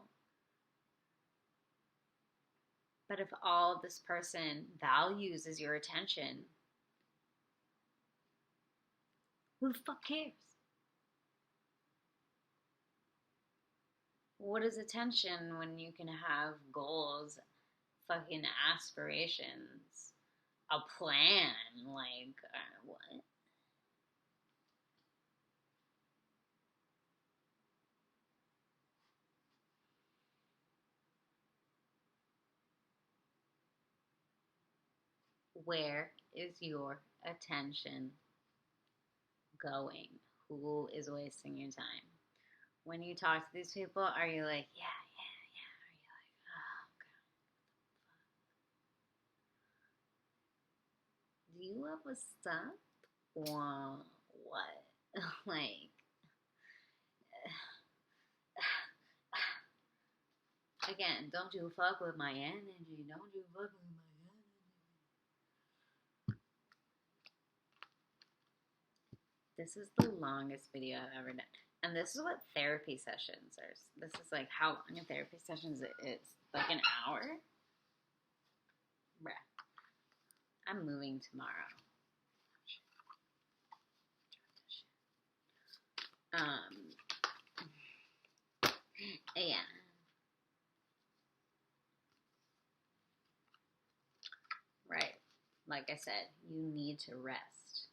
But if all this person values is your attention, who the fuck cares? What is attention when you can have goals, fucking aspirations, a plan? Like, what? Where is your attention going? Who is wasting your time? When you talk to these people, are you like, yeah? Are you like, oh, God, do you have a stop? Or what? Like, again, don't you fuck with my energy. Don't you fuck with my energy. This is the longest video I've ever done. And this is what therapy sessions are. This is like how long a therapy sessions is. Like an hour? Bruh. I'm moving tomorrow. Yeah. Right. Like I said, you need to rest.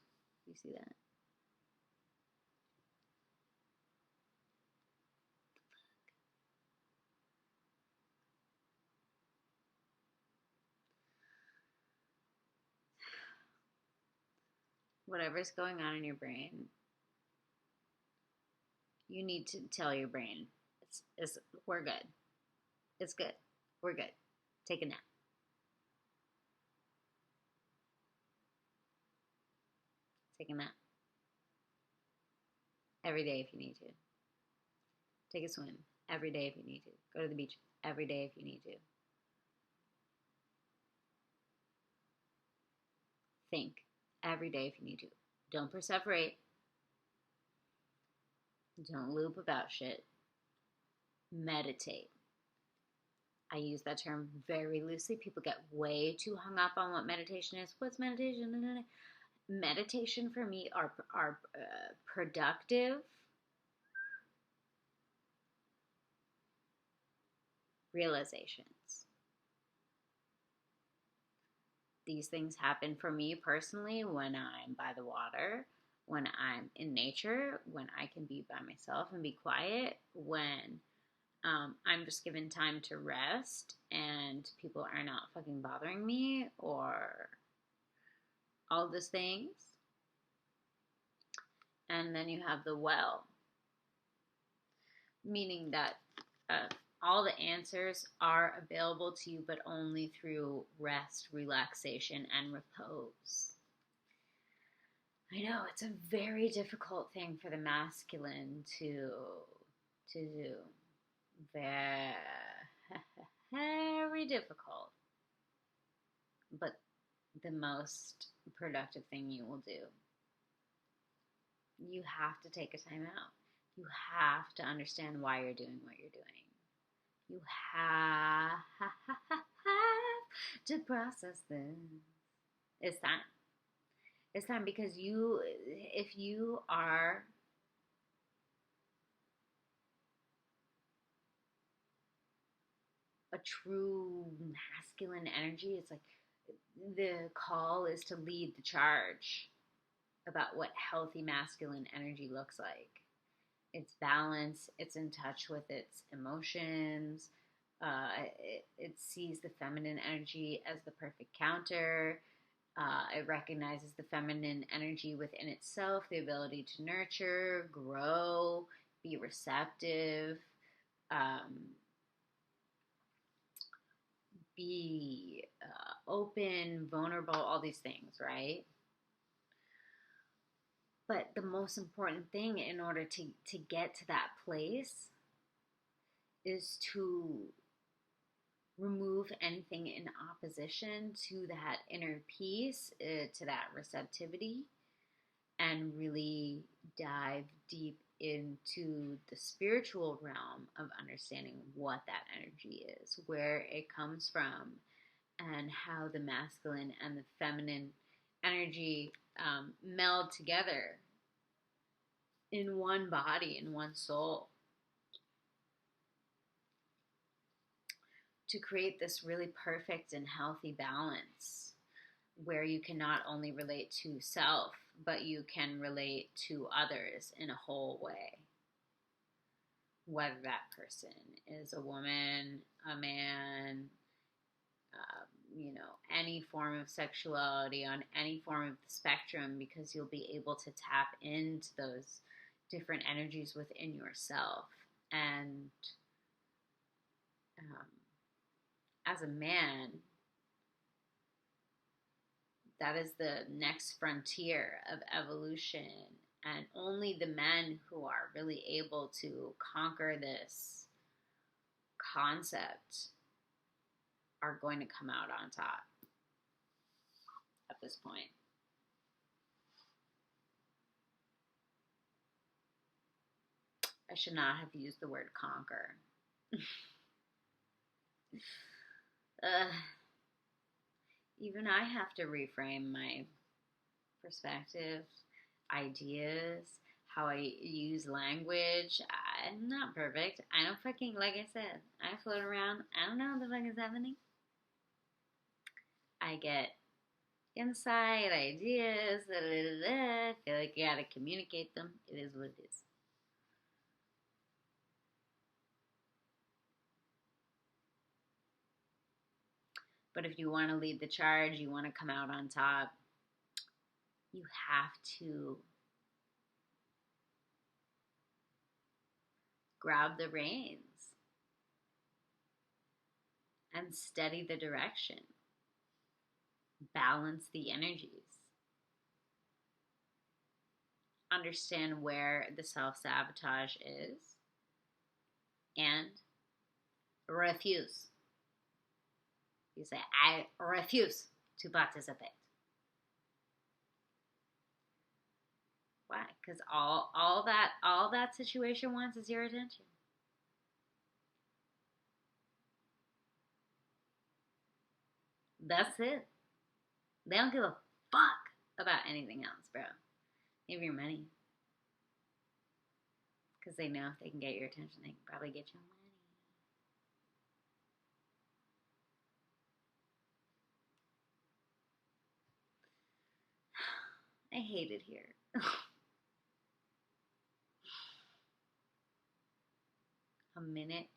You see that? Whatever's going on in your brain, you need to tell your brain, we're good. It's good. We're good. Take a nap. Take a nap. Every day if you need to. Take a swim. Every day if you need to. Go to the beach. Every day if you need to. Think. Every day if you need to. Don't perseverate. Don't loop about shit. Meditate. I use that term very loosely. People get way too hung up on what meditation is. What's meditation? Meditation for me are productive realizations. These things happen for me personally when I'm by the water, when I'm in nature, when I can be by myself and be quiet, when I'm just given time to rest and people are not fucking bothering me or all those things. And then you have the well, meaning that all the answers are available to you, but only through rest, relaxation, and repose. I know it's a very difficult thing for the masculine to do. Very difficult. But the most productive thing you will do. You have to take a time out. You have to understand why you're doing what you're doing. You have to process this. It's time. It's time because if you are a true masculine energy, it's like the call is to lead the charge about what healthy masculine energy looks like. It's balanced. It's in touch with its emotions. It sees the feminine energy as the perfect counter. It recognizes the feminine energy within itself, the ability to nurture, grow, be receptive, um, be open, vulnerable, all these things, right? But the most important thing in order to get to that place is to remove anything in opposition to that inner peace, to that receptivity, and really dive deep into the spiritual realm of understanding what that energy is, where it comes from, and how the masculine and the feminine energy meld together in one body, in one soul, to create this really perfect and healthy balance where you can not only relate to self, but you can relate to others in a whole way. Whether that person is a woman, a man, any form of sexuality on any form of the spectrum, because you'll be able to tap into those different energies within yourself. And as a man, that is the next frontier of evolution. And only the men who are really able to conquer this concept are going to come out on top at this point. I should not have used the word conquer. Even I have to reframe my perspective, ideas, how I use language. I'm not perfect. I don't fucking, like I said, I float around. I don't know what the fuck is happening. I get insight, ideas, I feel like you gotta communicate them. It is what it is. But if you want to lead the charge, you want to come out on top, you have to grab the reins and steady the direction. Balance the energies. Understand where the self-sabotage is and refuse. You say, I refuse to participate. Why? Because all that situation wants is your attention. That's it. They don't give a fuck about anything else, bro. Maybe your money. Because they know if they can get your attention, they can probably get your money. I hate it here. A minute,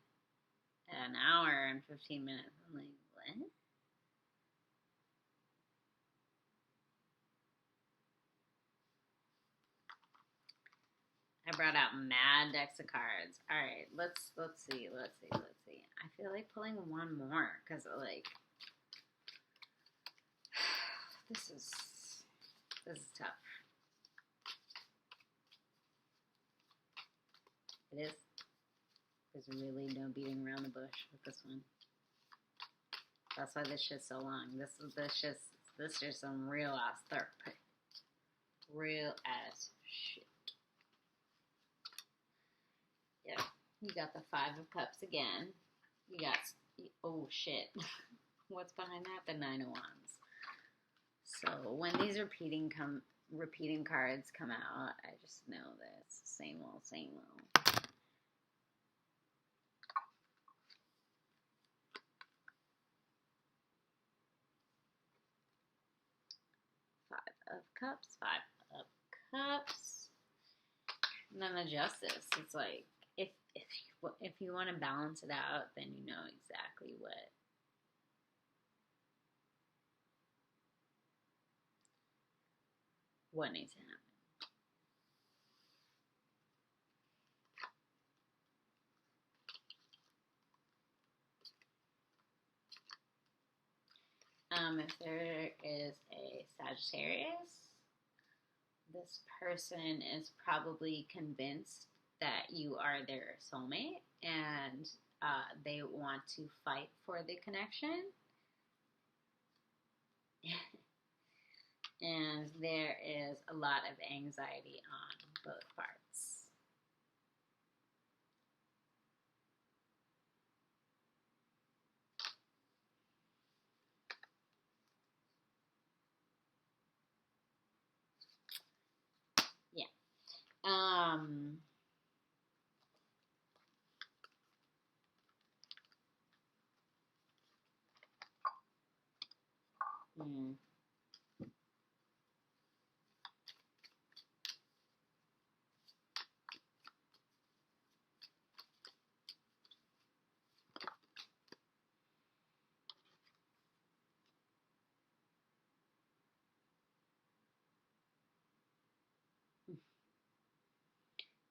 an hour, and 15 minutes. I'm like, what? I brought out mad decks of cards. All right, let's see. I feel like pulling one more because like this is tough. It is. There's really no beating around the bush with this one. That's why this shit's so long. This is some real ass therapy. Real ass shit. Yeah. You got the Five of Cups again. You got, oh shit. What's behind that? The Nine of Wands. So when these repeating cards come out, I just know that it's the same old, same old. Five of Cups, And then the justice, it's like, if you want to balance it out, then you know exactly what needs to happen. If there is a Sagittarius, this person is probably convinced that you are their soulmate, and they want to fight for the connection. And there is a lot of anxiety on both parts. Yeah.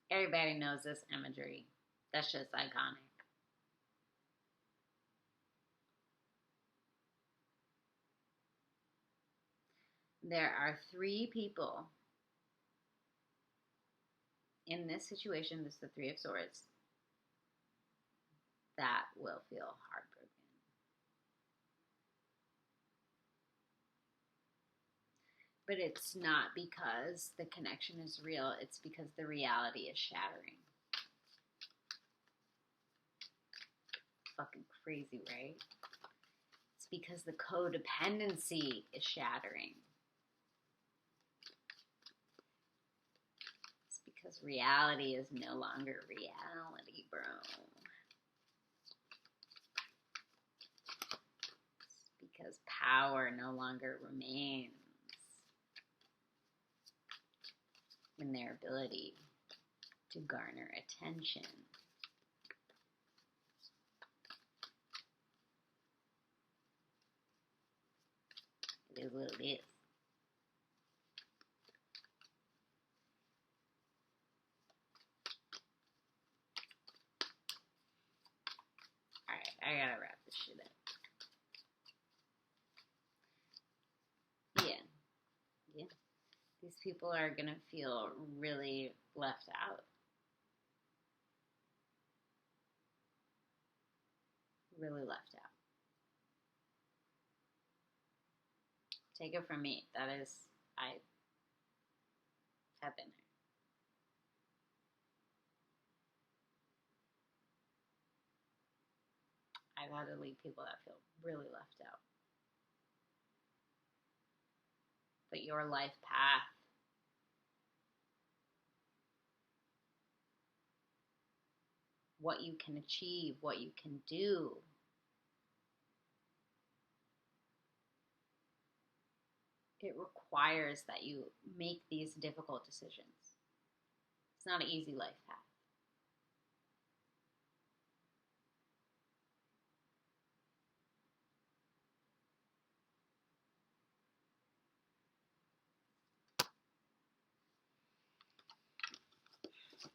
Everybody knows this imagery. That's just iconic. There are 3 people in this situation. This is the 3 of Swords that will feel heartbroken. But it's not because the connection is real. It's because the reality is shattering. Fucking crazy, right? It's because the codependency is shattering. It's because reality is no longer reality, bro. It's because power no longer remains in their ability to garner attention. It is what it is. Alright, I gotta wrap this shit up. Yeah. These people are gonna feel really left out. Really left out. Take it from me. That is, I have been there. I've had to lead people that feel really left out. But your life path, what you can achieve, what you can do, it requires that you make these difficult decisions. It's not an easy life path.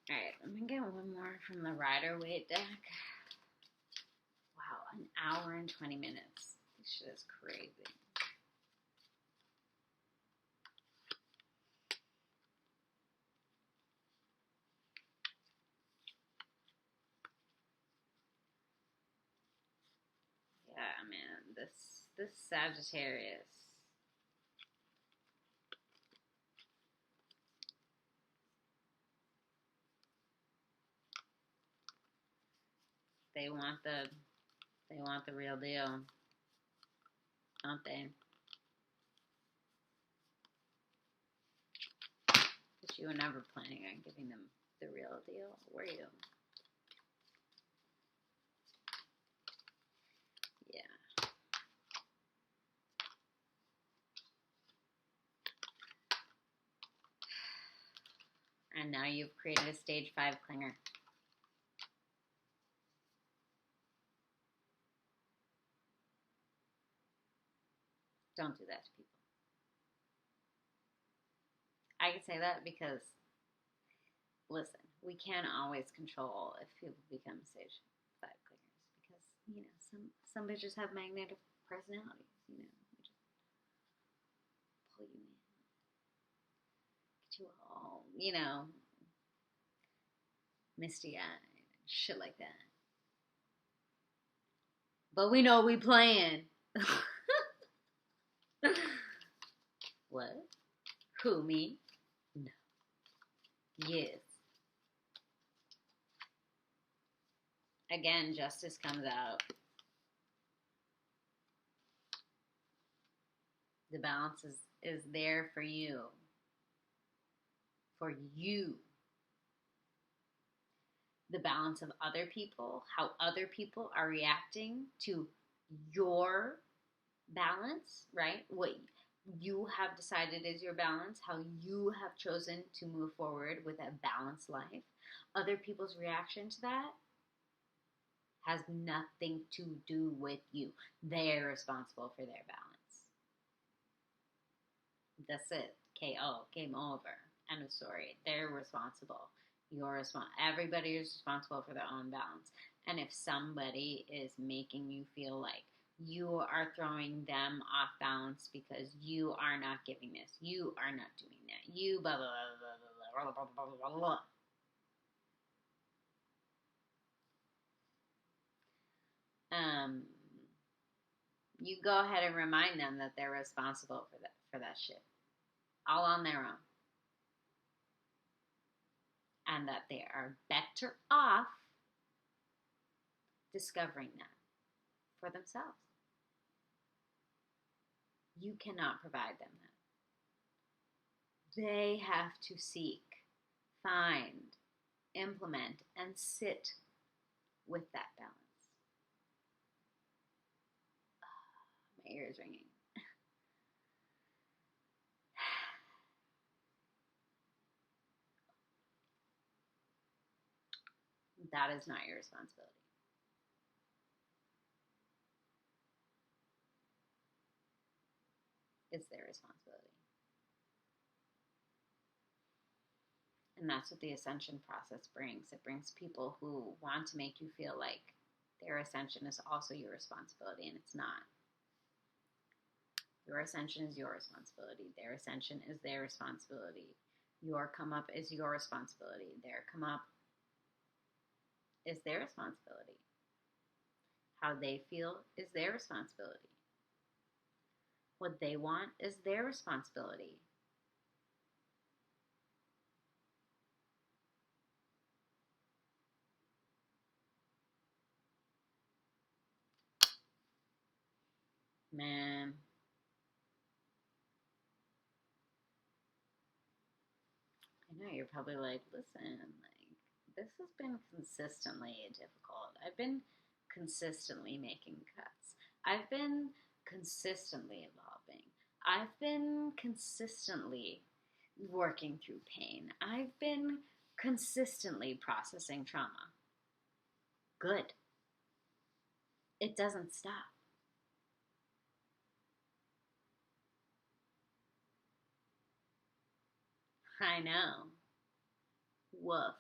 Alright, I'm gonna get one more from the Rider-Waite deck. Wow, an hour and 20 minutes. This shit is crazy. Yeah, man, this Sagittarius. They want the real deal, don't they? But you were never planning on giving them the real deal, were you? Yeah. And now you've created a stage 5 clinger. Don't do that to people. I can say that because, listen, we can't always control if people become stage 5 clingers because, some bitches have magnetic personalities, we just pull you in, get you all, misty-eyed, shit like that. But we know we playing. What? Who, me? No. Yes. Again, justice comes out. The balance is there for you. For you. The balance of other people, how other people are reacting to your balance, right? What you have decided is your balance, how you have chosen to move forward with a balanced life. Other people's reaction to that has nothing to do with you. They're responsible for their balance. That's it. KO. Game over. End of story. They're responsible. You're responsible. Everybody is responsible for their own balance. And if somebody is making you feel like you are throwing them off balance because you are not giving this, you are not doing that, you blah, blah, blah, blah, blah, blah, blah, blah, blah. You go ahead and remind them that they're responsible for that shit. All on their own. And that they are better off discovering that for themselves. You cannot provide them that. They have to seek, find, implement, and sit with that balance. My ear is ringing. That is not your responsibility. It's their responsibility. And that's what the ascension process brings. It brings people who want to make you feel like their ascension is also your responsibility, and it's not. Your ascension is your responsibility. Their ascension is their responsibility. Your come up is your responsibility. Their come up is their responsibility. How they feel is their responsibility. What they want is their responsibility. Man. I know you're probably like, listen, this has been consistently difficult. I've been consistently making cuts. I've been consistently evolving. I've been consistently working through pain. I've been consistently processing trauma. Good. It doesn't stop. I know. Woof.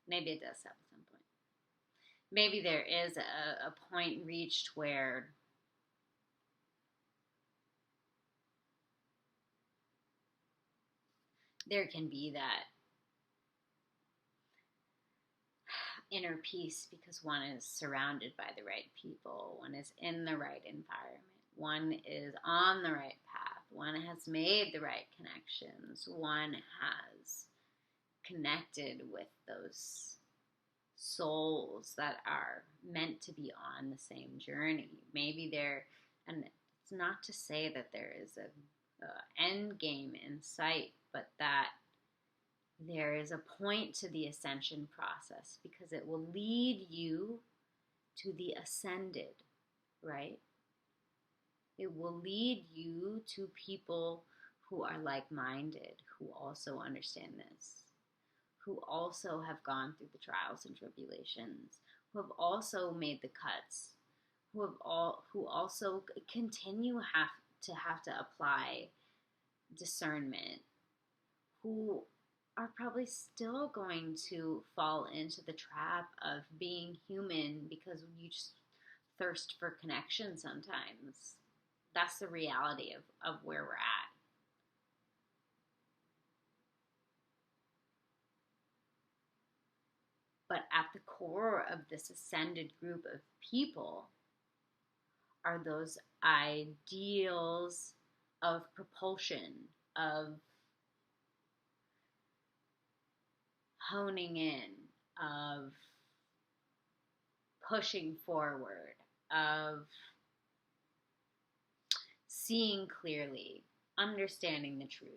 Maybe it does stop at some point. Maybe there is a point reached where there can be that inner peace because one is surrounded by the right people, one is in the right environment, one is on the right path, one has made the right connections, one has connected with those souls that are meant to be on the same journey. Maybe and it's not to say that there is a end game in sight, but that there is a point to the ascension process because it will lead you to the ascended, right? It will lead you to people who are like-minded, who also understand this, who also have gone through the trials and tribulations, who have also made the cuts, who also continue have to apply discernment, who are probably still going to fall into the trap of being human because you just thirst for connection sometimes. That's the reality of where we're at. But at the core of this ascended group of people are those ideals of propulsion, of honing in, of pushing forward, of seeing clearly, understanding the truth,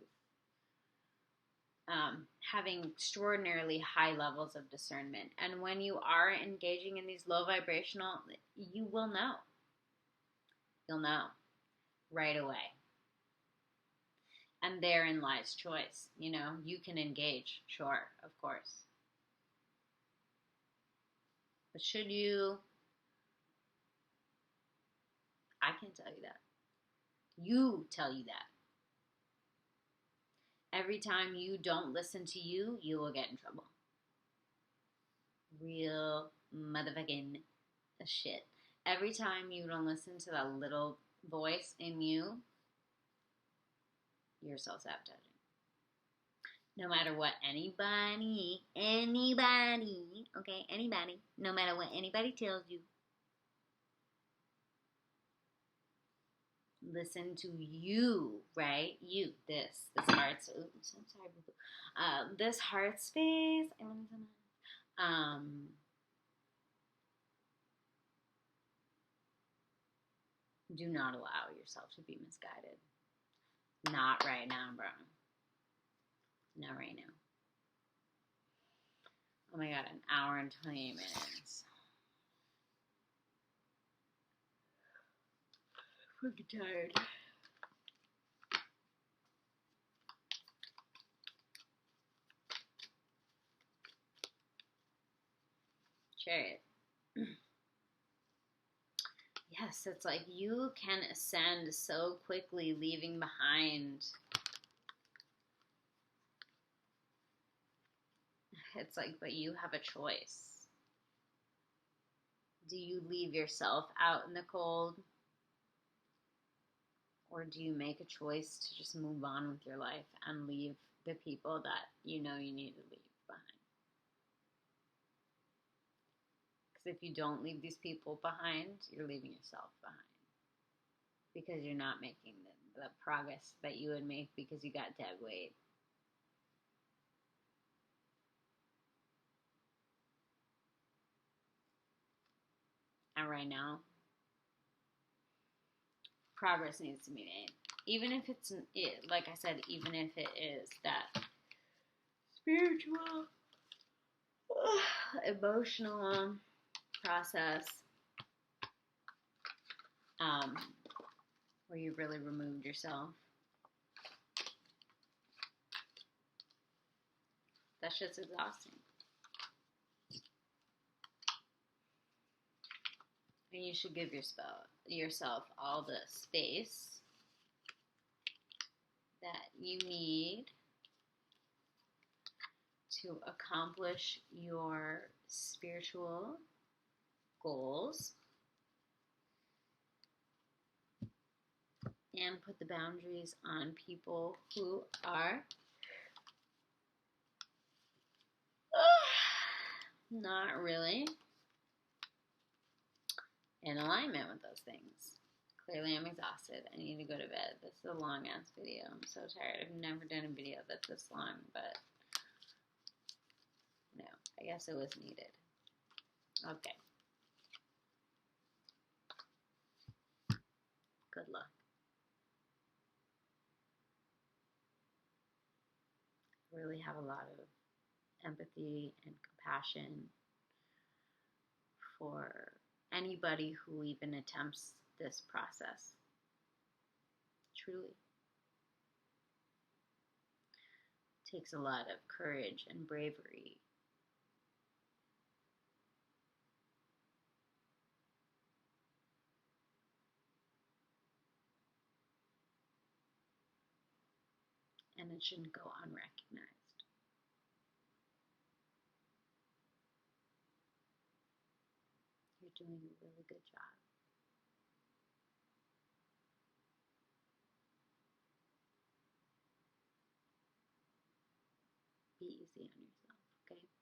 having extraordinarily high levels of discernment. And when you are engaging in these low vibrational, you will know. You'll know right away. And therein lies choice. You know, you can engage, sure, of course. But should you? I can't tell you that. You tell you that. Every time you don't listen to you, you will get in trouble. Real motherfucking shit. Every time you don't listen to that little voice in you, you're self-sabotaging. No matter what anybody, okay, anybody, no matter what anybody tells you, listen to you, right? You, this heart, oops, I'm sorry, this heart space, do not allow yourself to be misguided. Not right now, bro. Not right now. Oh my god, an hour and 28 minutes. I'm fucking tired. Share it. Yes, it's like you can ascend so quickly, leaving behind. It's like, but you have a choice. Do you leave yourself out in the cold? Or do you make a choice to just move on with your life and leave the people that you know you need to leave behind? Because if you don't leave these people behind, you're leaving yourself behind. Because you're not making the progress that you would make because you got dead weight. And right now, progress needs to be made. Even if it's, like I said, even if it is that spiritual, emotional process where you really removed yourself. That shit's exhausting. And you should give yourself all the space that you need to accomplish your spiritual goals and put the boundaries on people who are not really in alignment with those things. Clearly I'm exhausted. I need to go to bed. This is a long ass video. I'm so tired. I've never done a video that's this long, but no, I guess it was needed. Okay. Good luck. I really have a lot of empathy and compassion for anybody who even attempts this process. Truly. It takes a lot of courage and bravery. And it shouldn't go unrecognized. You're doing a really good job. Be easy on yourself, okay?